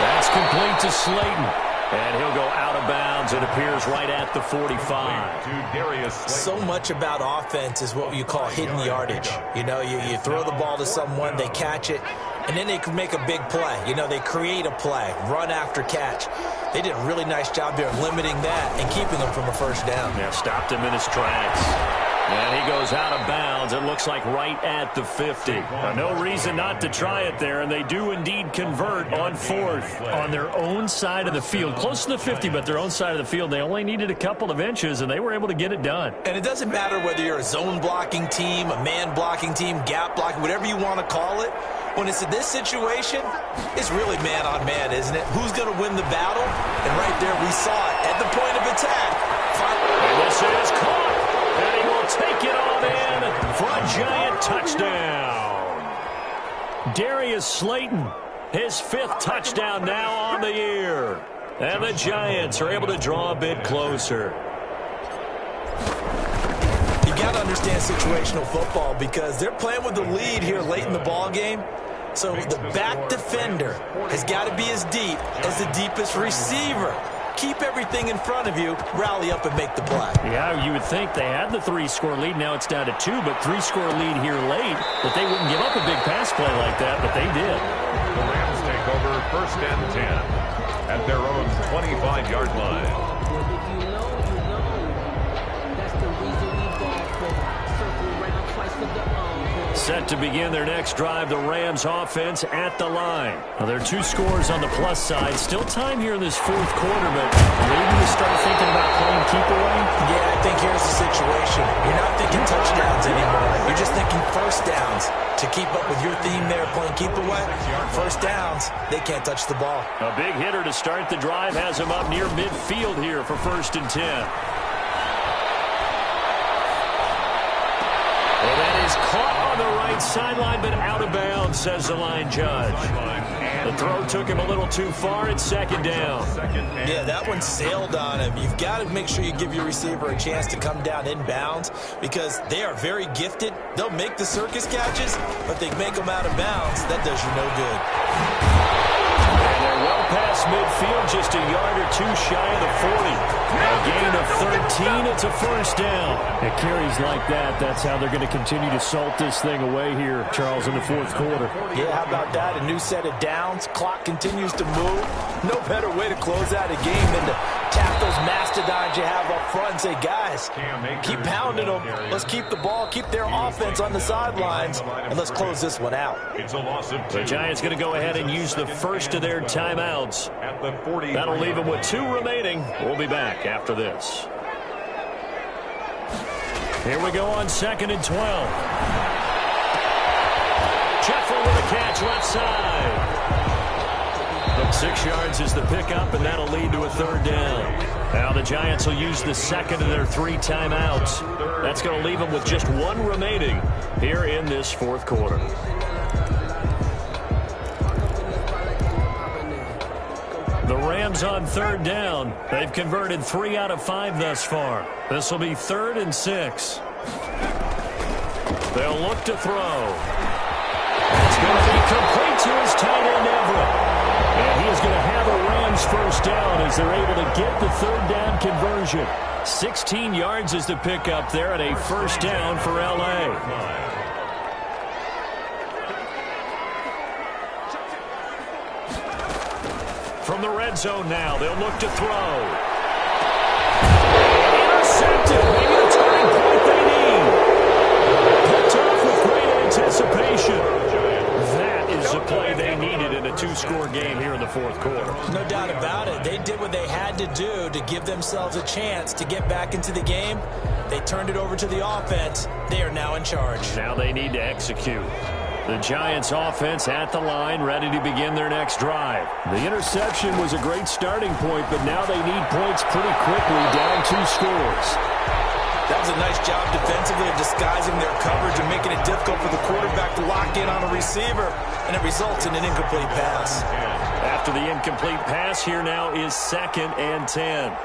That's complete to Slayton. And he'll go out of bounds. It appears right at the 45. So much about offense is what you call hidden yardage. You know, you throw the ball to someone, they catch it, and then they can make a big play. You know, they create a play, run after catch. They did a really nice job there limiting that and keeping them from a first down. Yeah, stopped him in his tracks. And he goes out of bounds, it looks like right at the 50. Now, no reason not to try it there, and they do indeed convert on 4th on their own side of the field. Close to the 50, but their own side of the field. They only needed a couple of inches, and they were able to get it done. And it doesn't matter whether you're a zone blocking team, a man blocking team, gap blocking, whatever you want to call it. When it's in this situation, it's really man on man, isn't it? Who's going to win the battle? And right there, we saw it at the point of attack. And this is caught. And he will take it on in for a Giant touchdown. Darius Slayton, his 5th touchdown now on the year. And the Giants are able to draw a bit closer. You got to understand situational football because they're playing with the lead here late in the ball game. So the back defender has got to be as deep as the deepest receiver. Keep everything in front of you, rally up and make the play. Yeah, you would think they had the 3-score lead. Now it's down to 2, but 3-score lead here late. That they wouldn't give up a big pass play like that, but they did. The Rams take over 1st and 10 at their own 25-yard line. Set to begin their next drive, the Rams offense at the line. Well, there are 2 scores on the plus side. Still time here in this 4th quarter, but maybe you start thinking about playing keep away? Yeah, I think here's the situation. You're not thinking touchdowns anymore. You're just thinking first downs. To keep up with your theme there, playing keep away, first downs, they can't touch the ball. A big hitter to start the drive has him up near midfield here for 1st and 10. And that is caught on the right sideline, but out of bounds, says the line judge. The throw took him a little too far. It's 2nd down. Yeah, that one sailed on him. You've got to make sure you give your receiver a chance to come down inbounds because they are very gifted. They'll make the circus catches, but they make them out of bounds. That does you no good. And they're well past midfield, just a yard or 2 shy of the 40. A gain of 13, it's a 1st down. It carries like that. That's how they're going to continue to salt this thing away here, Charles, in the 4th quarter. Yeah, how about that? A new set of downs. Clock continues to move. No better way to close out a game than to tap those mastodons you have up front and say, guys, keep pounding them. Let's keep the ball, keep their offense on the sidelines, and let's close this one out. It's a loss of 2. The Giants going to go ahead and use the first of their timeouts. At the 40. That'll leave them with 2 remaining. We'll be back after this. Here we go on 2nd and 12. Jeffrey with a catch left side. But 6 yards is the pickup, and that'll lead to a 3rd down. Now the Giants will use the 2nd of their 3 timeouts. That's going to leave them with just 1 remaining here in this 4th quarter. The Rams on 3rd down. They've converted 3 out of 5 thus far. This will be 3rd and 6. They'll look to throw. It's going to be complete to his tight end, Everett. And he is going to have a Rams 1st down as they're able to get the 3rd down conversion. 16 yards is the pickup there at a 1st down for L.A. From the red zone now, they'll look to throw. Intercepted. Maybe the turning point they need. Picked off with great anticipation. That is the play they needed in a 2-score game here in the 4th quarter. No doubt about it. They did what they had to do to give themselves a chance to get back into the game. They turned it over to the offense. They are now in charge. Now they need to execute. The Giants offense at the line, ready to begin their next drive. The interception was a great starting point, but now they need points pretty quickly, down 2 scores. That was a nice job defensively of disguising their coverage and making it difficult for the quarterback to lock in on a receiver, and it results in an incomplete pass. After the incomplete pass, here now is 2nd and 10.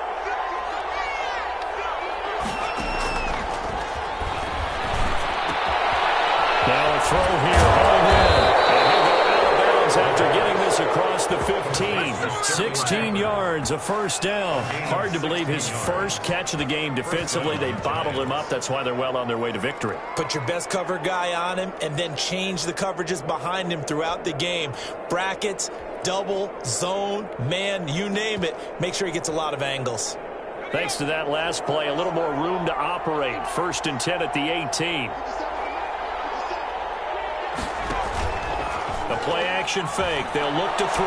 Now a throw here, hauled in. And he'll go out of bounds after getting this across the 15. 16 yards, a 1st down. Hard to believe his first catch of the game defensively. They bottled him up. That's why they're well on their way to victory. Put your best cover guy on him and then change the coverages behind him throughout the game. Brackets, double, zone, man, you name it. Make sure he gets a lot of angles. Thanks to that last play, a little more room to operate. 1st and 10 at the 18. The play-action fake. They'll look to throw.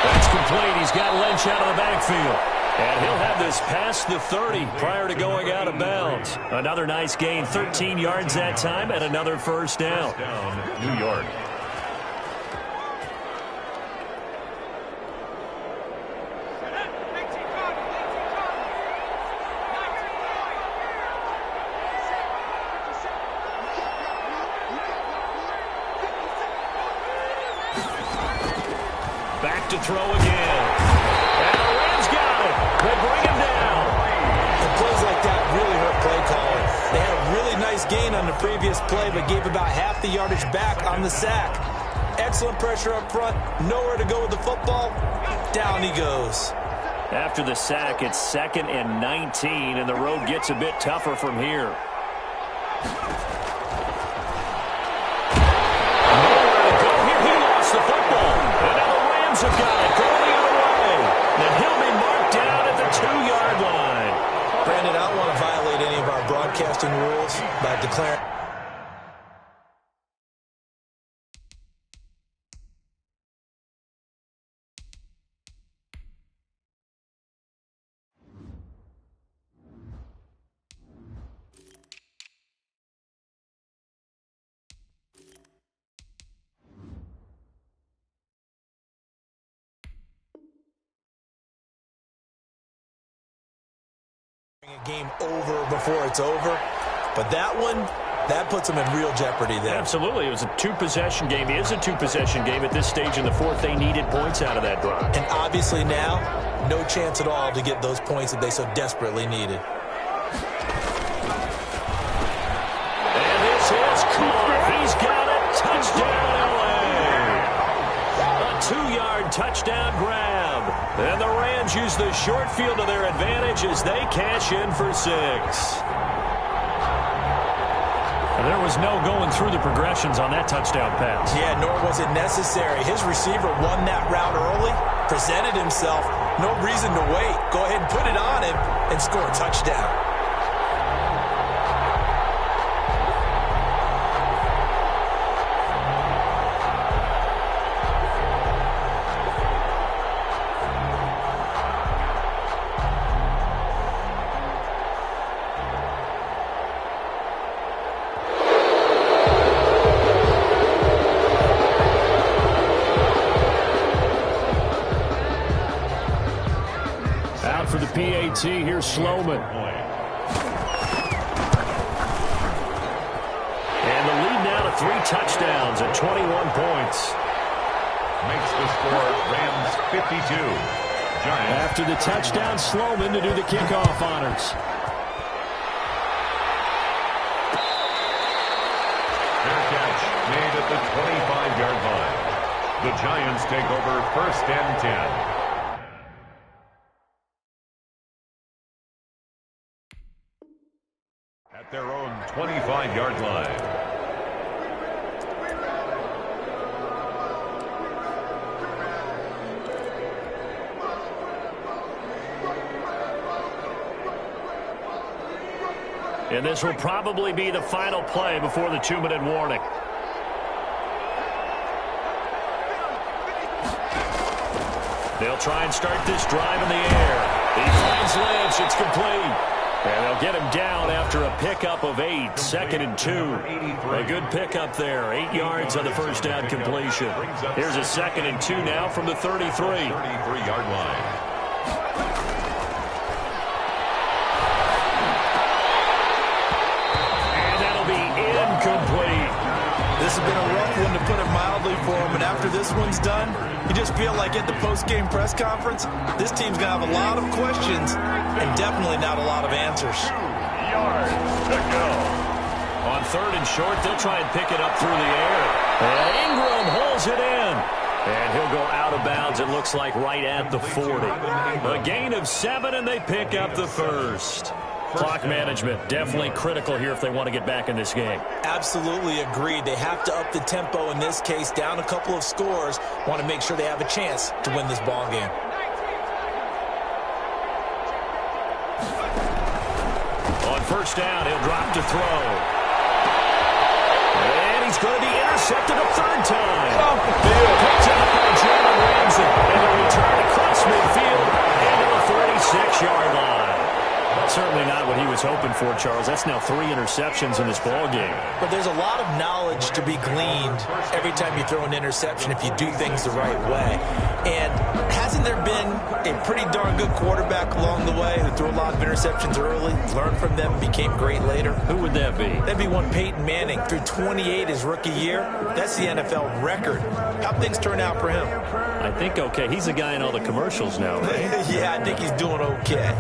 That's complete. He's got Lynch out of the backfield. And he'll have this past the 30 prior to going out of bounds. Another nice gain. 13 yards that time and another 1st down. New York. Back to throw again. And the Rams got it. They bring him down. And plays like that really hurt play calling. They had a really nice gain on the previous play, but gave about half the yardage back on the sack. Excellent pressure up front. Nowhere to go with the football. Down he goes. After the sack, it's 2nd and 19, and the road gets a bit tougher from here. Nowhere to go here. He lost the football. And now the Rams have got it. Going the other way. And he'll be marked down at the 2-yard line. Brandon, I don't want to violate any of our broadcasting rules by declaring... a game over before it's over, but that one, that puts them in real jeopardy there. Absolutely. It was a two-possession game. It is a two-possession game at this stage in the fourth. They needed points out of that drive. And obviously now, no chance at all to get those points that they so desperately needed. And this is caught. He's got it. Touchdown, L.A. A 2-yard touchdown grab. And the Rams use the short field to their advantage as they cash in for 6. And there was no going through the progressions on that touchdown pass. Yeah, nor was it necessary. His receiver won that route early, presented himself, no reason to wait. Go ahead and put it on him and score a touchdown. For the PAT, here's Sloman. And the lead now to 3 touchdowns at 21 points. Makes the score Rams 52. Giants. After the touchdown, Sloman to do the kickoff honors. Fair catch made at the 25-yard line. The Giants take over 1st and 10. At their own 25-yard line. And this will probably be the final play before the 2-minute warning. They'll try and start this drive in the air. He finds Lynch. It's complete. And they'll get him down after a pickup of 8, 2nd and 2. A good pickup there, 8 yards on the first down completion. Here's a 2nd and 2 now from the 33. 33-yard line. And that'll be incomplete. This has been a rough one, to put it mildly, for him, and after this one's done, you just feel like at the post-game press conference, this team's going to have a lot of questions and definitely not a lot of answers. 2 yards to go. On 3rd and short, they'll try and pick it up through the air. And Ingram holds it in. And he'll go out of bounds, it looks like, right at the 40. A gain of 7, and they pick up the first. Clock management, definitely critical here if they want to get back in this game. Absolutely agreed. They have to up the tempo in this case, down a couple of scores. Want to make sure they have a chance to win this ball game. On 1st down, he'll drop to throw. And he's going to be intercepted a 3rd time. Off the field. Picked up by Jalen Ramsey. And a return across midfield into the 36-yard line. Certainly not what he was hoping for, Charles. That's now 3 interceptions in this ball game. But there's a lot of knowledge to be gleaned every time you throw an interception if you do things the right way. And hasn't there been a pretty darn good quarterback along the way who threw a lot of interceptions early, learned from them, became great later? Who would that be? That'd be one Peyton Manning, threw 28 his rookie year. That's the NFL record. How'd things turn out for him? I think okay. He's the guy in all the commercials now, right? Yeah, I think he's doing okay.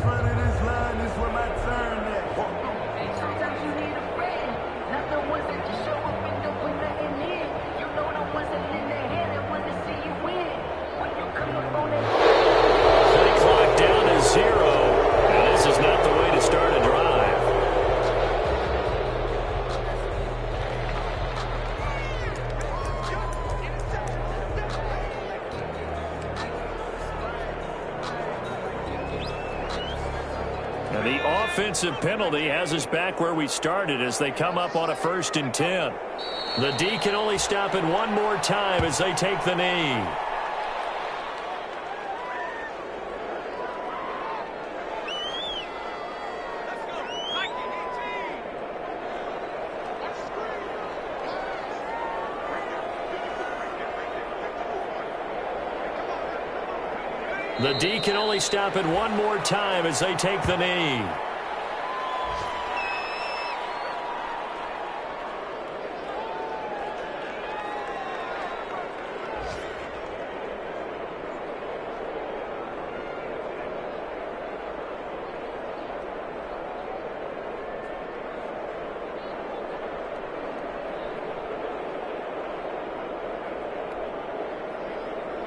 Offensive penalty has us back where we started as they come up on a 1st and 10. The D can only stop it one more time as they take the knee. The D can only stop it one more time as they take the knee.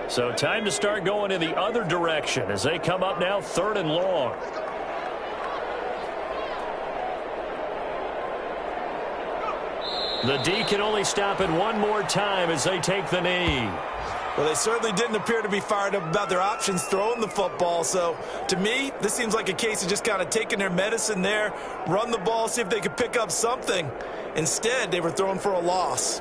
So time to start going in the other direction as they come up now 3rd and long. The D can only stop it one more time as they take the knee. Well, they certainly didn't appear to be fired up about their options throwing the football. So, to me, this seems like a case of just kind of taking their medicine there, run the ball, see if they could pick up something. Instead, they were throwing for a loss.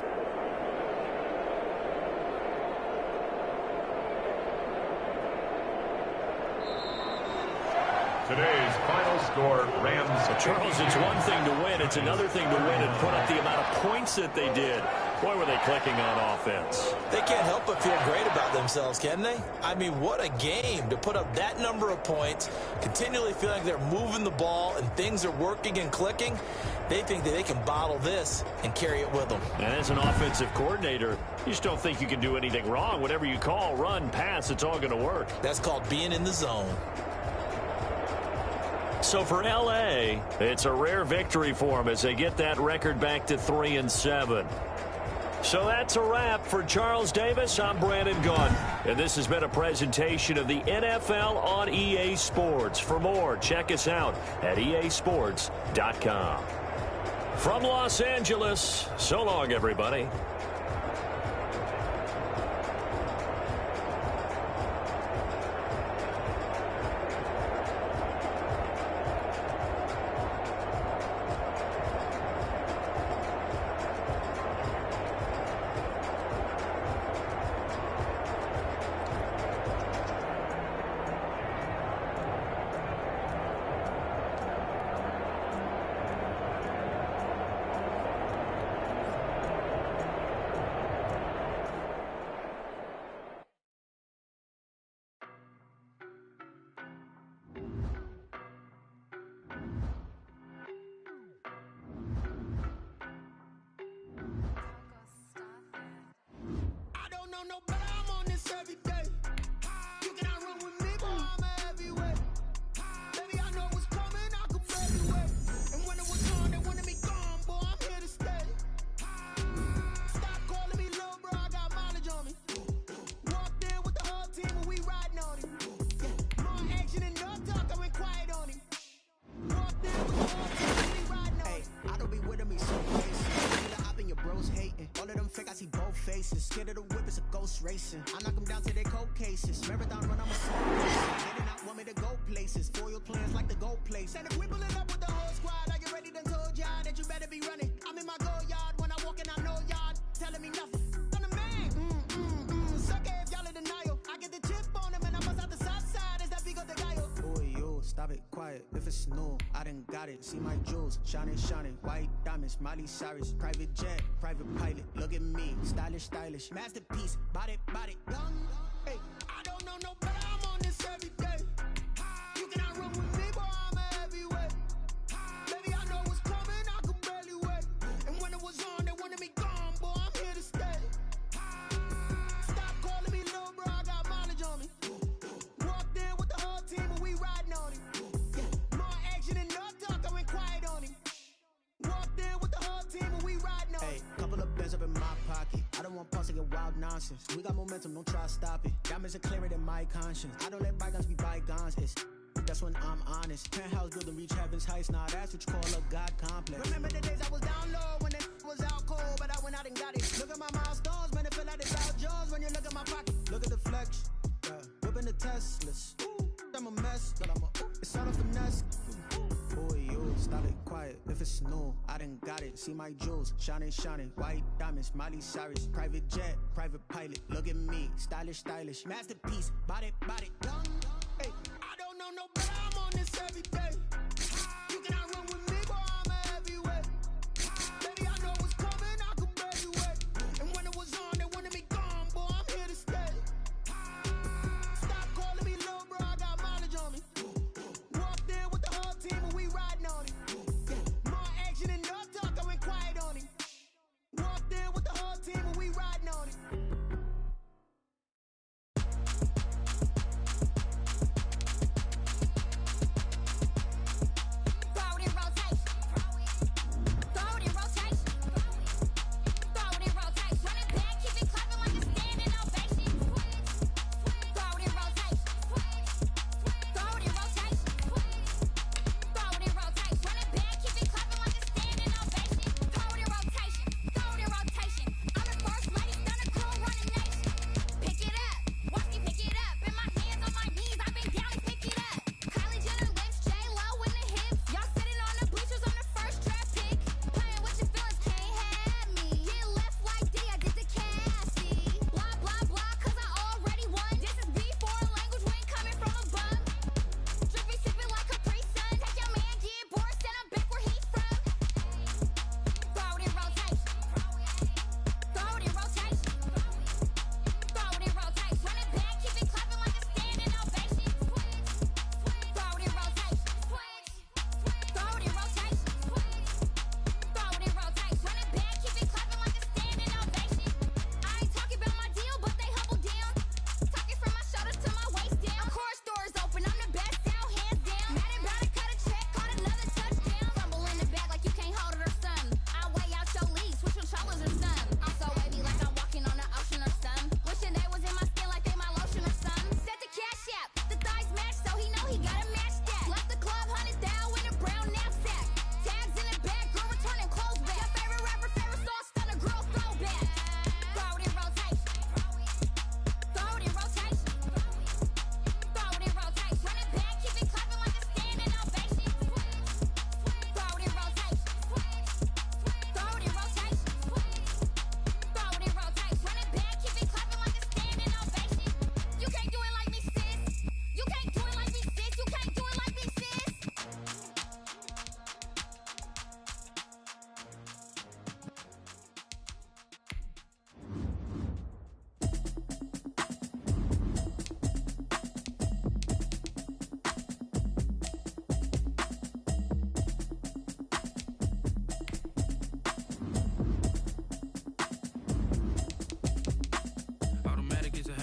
Today's final score, Rams. Charles, it's one thing to win. It's another thing to win and put up the amount of points that they did. Boy, were they clicking on offense. They can't help but feel great about themselves, can they? I mean, what a game to put up that number of points, continually feeling like they're moving the ball and things are working and clicking. They think that they can bottle this and carry it with them. And as an offensive coordinator, you just don't think you can do anything wrong. Whatever you call, run, pass, it's all going to work. That's called being in the zone. So for L.A., it's a rare victory for them as they get that record back to 3-7. So that's a wrap. For Charles Davis, I'm Brandon Gunn. And this has been a presentation of the NFL on EA Sports. For more, check us out at easports.com. From Los Angeles, so long, everybody. Scared of the whip, it's a ghost racing. I knock them down to their cold cases. Marathon run, I'm a soul racer. They did not want me to go places. Foil plans like the go place. And if we pulling up with the whole squad, are you ready? Done told y'all that you better be running. I'm in my go yard. When I walk in, I know y'all telling me nothing. I'm the man. Sucker if y'all in denial. I get the chip on him and I bust out the south side. Is that Vigo de Gallo? Boy, yo, stop it, quiet. quiet if it's new. I done got it. See my jewels, shining, shining. White diamonds, Miley Cyrus. Private jet, private pilot. Look at me, stylish, stylish. Masterpiece, body, body. Hey, I don't know no better. I'm on this every day. You cannot run with me, boy. I'm a heavyweight. Baby, I know what's coming. I could barely wait. And when it was on, they wanted me gone, boy. I'm here to stay. Stop calling me little bro. I got mileage on me. Walked in with the whole team and we riding on him. More action and no talk. I went quiet on him. Walked in with the whole team and we riding on him. Hey, couple of bands up in my pocket. I don't want pause to get wild nonsense. We got momentum, don't try to stop it. Diamonds are clearer than my conscience. I don't let bygones be bygones. That's when I'm honest. Penthouse building, reach heaven's heights. Nah, that's what you call a God complex. Remember the days I was down low when it was out cold, but I went out and got it. Look at my milestones, man, it feel like it's Dow Jones when you look at my pocket. Look at the flex, whipping the Teslas. I'm a mess, but it's all a finesse. Boy, you stop it quiet if it's new. I done got it. See my jewels, shining, shining. White diamonds, Miley Cyrus. Private jet, private pilot. Look at me, stylish, stylish. Masterpiece, body, body. Hey, I don't know no better. I'm on this every day. You cannot run with me, boy. I'm a heavyweight. Baby, I know what's coming. I could barely wait. And when it was on, they wanted me gone, boy. I'm here to stay. Stop calling me little bro. I got mileage on me. Walked in with the whole team and we riding on him. More action and no talk. I went quiet on him. Walked in with the whole team and we riding on him.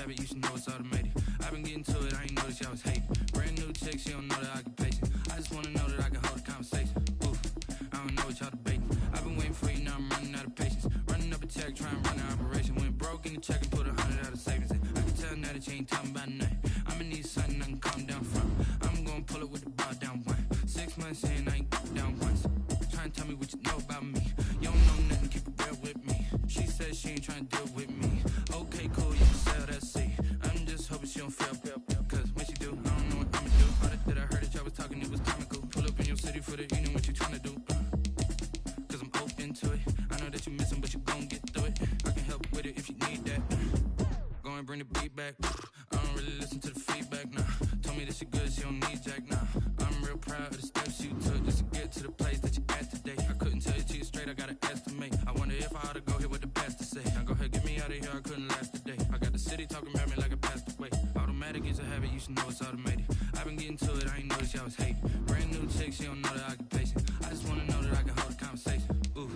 You should know it's automated. I've been getting to it, I ain't noticed y'all was hating. Brand new chick, she don't know the occupation. I just wanna know that I can hold a conversation. Oof, I don't know what y'all debating. I've been waiting for you, now I'm running out of patience. Running up a check, trying to run an operation. Went broke in the check and put 100 out of savings in. I can tell now that you ain't talking about nothing. I'ma need something I can calm down from. I'm gonna pull it with the bar down one. 6 months in, I ain't down once. Trying to tell me what you know about me. You don't know nothing, keep it real with me. She says she ain't trying to deal with me. Okay, cool, you can sell that seat. I'm just hoping she don't fail. Cause when she do, I don't know what I'ma do. All that I heard that y'all was talking, it was comical. Pull up in your city for the evening, what you tryna do? Cause I'm open to it. I know that you missing, but you gon' get through it. I can help with it if you need that. Go and bring the beat back. I don't really listen to the feedback now. Told me that she good, she don't need Jack now. I'm real proud of the steps you took just to get to the place that you at today. I couldn't tell you to you straight, I gotta estimate. I wonder if I ought to go here with the past to say. Now go ahead, get me out of here, I couldn't last a day. I got the city talking about me like I passed away. Automatic is a habit, you should know it's automated. I've been getting to it, I ain't noticed y'all was hating. Brand new chick, she don't know the occupation. I just wanna know that I can hold a conversation. Ooh,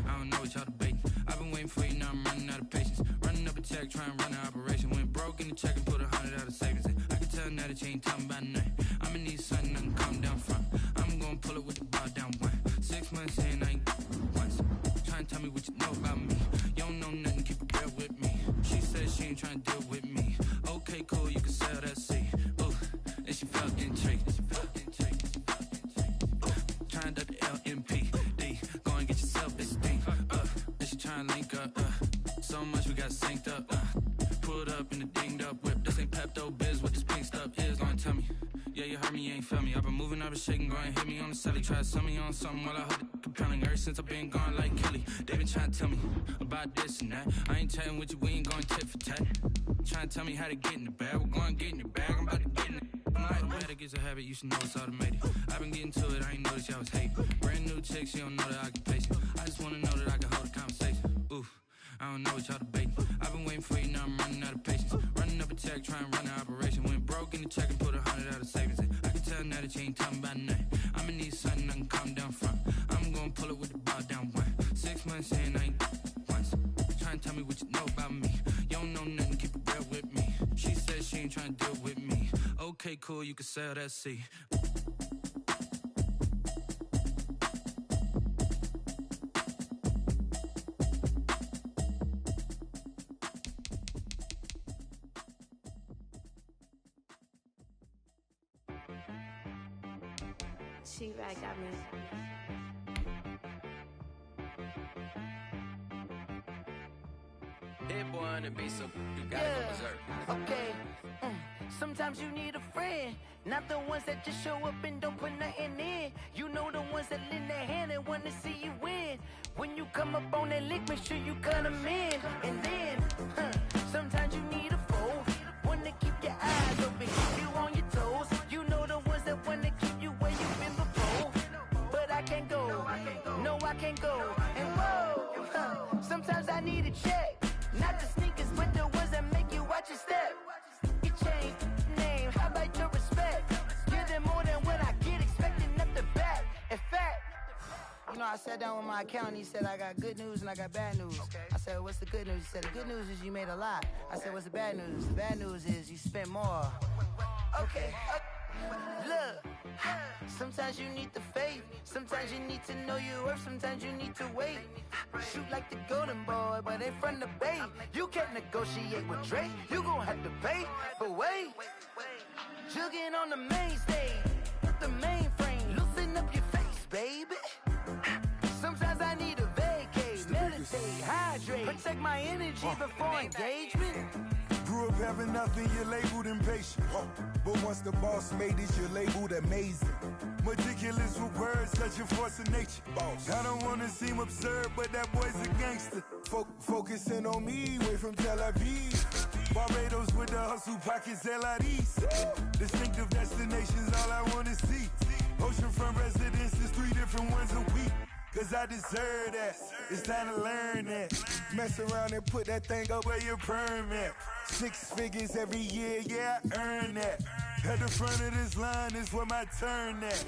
I don't know what y'all debating. I've been waiting for you, now I'm running out of patience. Running up a check, trying to run an operation. Went broke in the check and put 100 out of savings in. I can tell now that you ain't talking about nothing. I'ma need something I can calm down from. I'm gonna pull it with the bar down one. 6 months in, I ain't once. Trying to tell me what you know about me. You don't know nothing, keep it real with me. She said she ain't trying to deal with me. Okay, cool, you can sell that seat. Ooh, and she felt intrigued. Trying to duck the LMPD. Go and get yourself this thing. And she trying to link up. So much we got synced up. Pulled up in the dinged up whip. This ain't Pepto Biz, what this pink stuff is. Gonna tell me. Yeah, you heard me, you ain't felt me. I've been moving, I've been shaking, go and hit me on the celly. Try to sell me on something while I heard it compelling. Ever since I've been gone like Kelly, they been trying to tell me about this and that. I ain't chatting with you, we ain't going tit for tat. Trying to tell me how to get in the bag. We're going to get in the bag, I'm about to get in it. Automatic is a habit, you should know it's automated. I've been getting to it, I ain't noticed y'all was hating. Brand new chick, she don't know the occupation. I just wanna know that I can hold a conversation. Ooh, I don't know what y'all debating. I've been waiting for you, now I'm running out of patience. Running up a check, trying to run an operation. Went broke in the check and put 100 out of savings in. I can tell now that you ain't talking about nothing. I'ma need something I can calm down from. I'm gonna pull it with the bar down one. 6 months in, I ain't once. Trying to tell me what you know about me. You don't know nothing, keep it real with me. She said she ain't trying to deal with me. Okay, cool, you can sell that seat. She-Rag got me. That boy on the beat, so you gotta go berserk. Okay. Sometimes you need a friend, not the ones that just show up and don't put nothing in. You know the ones that lend their hand and want to see you win. When you come up on that lick, make sure you cut them in. And then, sometimes you need a foe, one to keep your eyes open, keep you on your toes. You know the ones that want to keep you where you've been before. But I can't go, no I can't go. And whoa, sometimes I need a check. Not the sneakers, but the ones that make you watch your step. You change name, how about your respect? Give them more than what I get, expecting nothing back. In fact, you know, I sat down with my accountant, he said I got good news and I got bad news. I said, what's the good news? He said, the good news is you made a lot. I said, what's the bad news? The bad news is you spent more. Okay, look, sometimes you need the faith, sometimes you need to know your worth, sometimes you need to wait. Shoot like the golden boy, but they from the bay. You can't negotiate with Drake, you gon' have to pay. But wait, jugging on the main stage, with the mainframe, loosen up your face, baby. Sometimes I need a vacate, meditate, hydrate, protect my energy before engagement. Grew up having nothing, you're labeled impatient. But once the boss made it, you're labeled amazing. Meticulous with words, such a force of nature. I don't wanna seem absurd, but that boy's a gangster. Focusing on me, way from Tel Aviv. Barbados with the hustle pockets, LIDs. Distinctive destinations, all I wanna see. Oceanfront residences, 3 different ones a week. Cause I deserve that, it's time to learn that. Mess around and put that thing up where your perm at. 6 figures every year, yeah, I earn that. At the front of this line is where my turn at.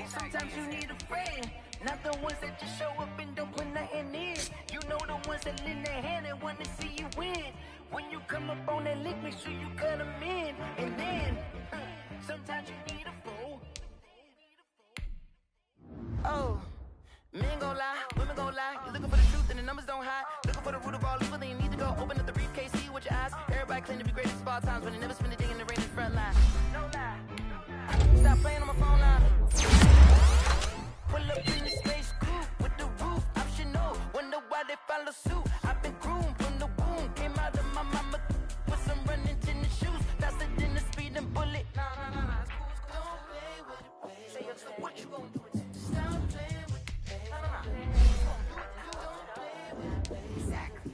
Sometimes you need a friend, not the ones that just show up and don't put nothing in. You know the ones that lend their hand and want to see you win. When you come up on that lick, make sure you cut them in. And then, sometimes you need a foe. Oh. Men gon' lie, women gon' lie. You're looking for the truth and the numbers don't hide. Looking for the root of all evil, then you need to go open up the briefcase, see with your eyes. Everybody claim to be greatest of all times, but they never spend a day in the rain in the front line. No lie. Stop playing on my phone line. Pull up in the space coupe with the roof optional. Wonder why they follow suit. I've been groomed from the womb. Came out of my mama with some running tennis shoes. Faster than the speeding bullet. Nah. Don't play with it, baby. Say so what you gon' do? Stop playing with it. Exactly.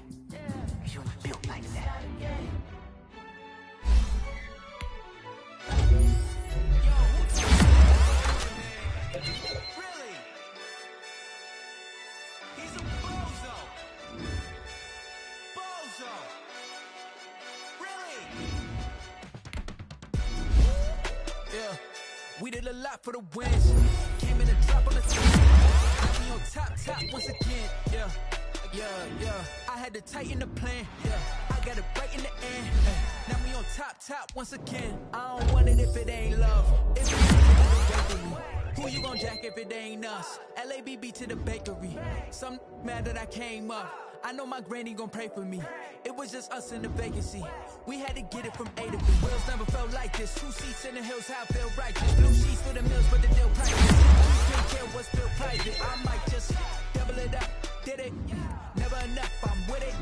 You're built like that. We did a lot for the wins. Came in a drop on the team. Now we on top once again. Yeah. I had to tighten the plan. Yeah, I got it right in the end. Now we on top once again. I don't want it if it ain't love. If it ain't wait for me. Who you gon' jack if it ain't us? LABB to the bakery. Some mad that I came up. I know my granny gon' pray for me. It was just us in the vacancy. We had to get it from A to B. Wheels never felt like this. 2 seats in the hills, how I feel righteous. Blue sheets for the mills, but the deal priceless. Can't care what's still private. I might just double it up. Did it? Never enough, I'm with it.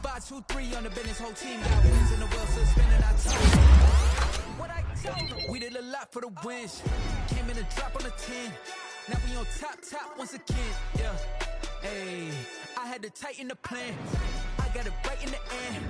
5, 2, 3 on the business. Whole team got wins in the world, so spinning. I told them what I told them. We did a lot for the wins. Came in a drop on the 10. Now we on top once again. Yeah. Hey, I had to tighten the plan. I got it right in the end.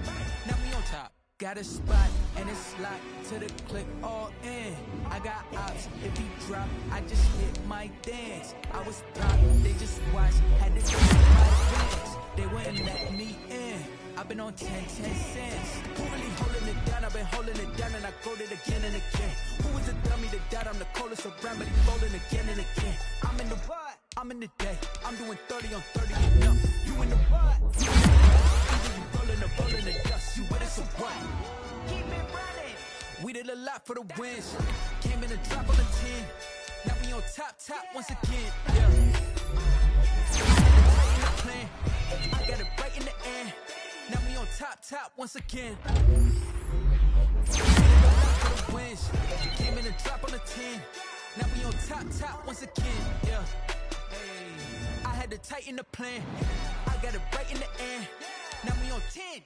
Now we on top. Got a spot and it's locked to the click all in. I got ops. If he drop, I just hit my dance. I was top, they just watched. Had to take my wins. They wouldn't let me in. I've been on 10 cents. Who really holding it down? I've been holding it down and I go it again and again. Who was a dummy that died? I'm the coldest around, but he's folding again and again. I'm in the what? I'm in the day. I'm doing 30 on 30 and up. You in the what? You in the day. Either you rolling or rolling the dust. You with it, so what? Keep it running. We did a lot for the wins. Came in a drop on the 10. Now we on top once again. Yeah. I had to tighten the plan. I got it right in the end. Now we on top once again. We did a lot for the wins. Came in a drop on the 10. Now we on top once again. Yeah. Hey, I had to tighten the plan. I got it right in the end. Now we on 10.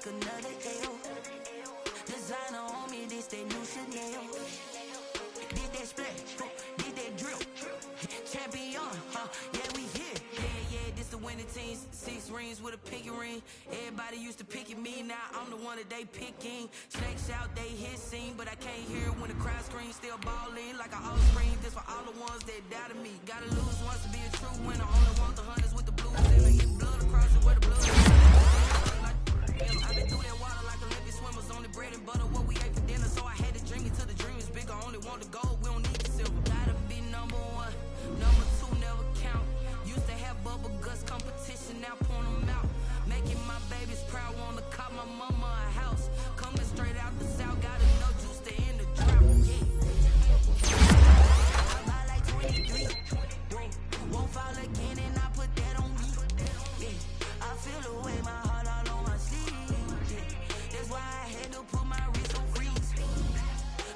Another L. Designer on me, this that new Chanel. Did that splash, did that drill. Champion, yeah, we here. Yeah, this the winning team. 6 rings with a pinky ring. Everybody used to pick at me, now I'm the one that they picking. Snakes out, they hit scene, but I can't hear when the crowd screams. Still balling like I always scream. This for all the ones that doubted me. Gotta lose once to be a true winner. Only want the hunters with the blues in it. Get blood across it where the blood is. I've been through that water like Olympic swimmers. Only bread and butter, what we ate for dinner. So I had to dream it till the dream is bigger. Only want the gold, we don't need the silver. Gotta be number 1, number 2 never count. Used to have bubble guts competition, now point them out. Making my babies proud, wanna cop my mama a house. Coming straight out the south, got enough juice to end the drought. Yeah. I buy like 23. Won't fall again and I put that on me. Yeah. I feel the way my heart all on my sleeve. That's why I had to put my wrist on freeze.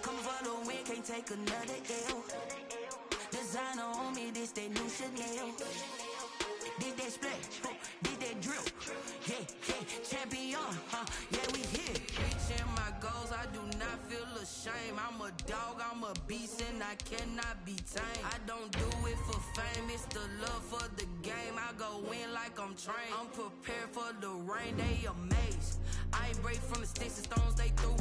Come for the win, can't take another L. Designer on me, this that new Chanel. Did that splash, did that drill. Yeah, champion, yeah, we here. Reaching my goals, I do not feel ashamed. I'm a dog, I'm a beast, and I cannot be tamed. I don't do it for fame, it's the love for the game. I go in like I'm trained. I'm prepared for the rain, they amazed. I ain't break from the sticks and stones they threw.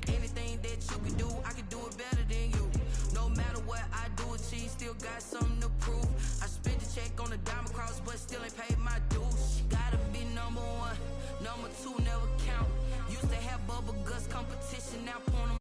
Anything that you can do, I can do it better than you. No matter what I do, achieve, still got something to prove. I spent the check on the diamond cross, but still ain't paid my dues. Gotta be number 1, number 2 never count. Used to have bubble guts competition, now point 'em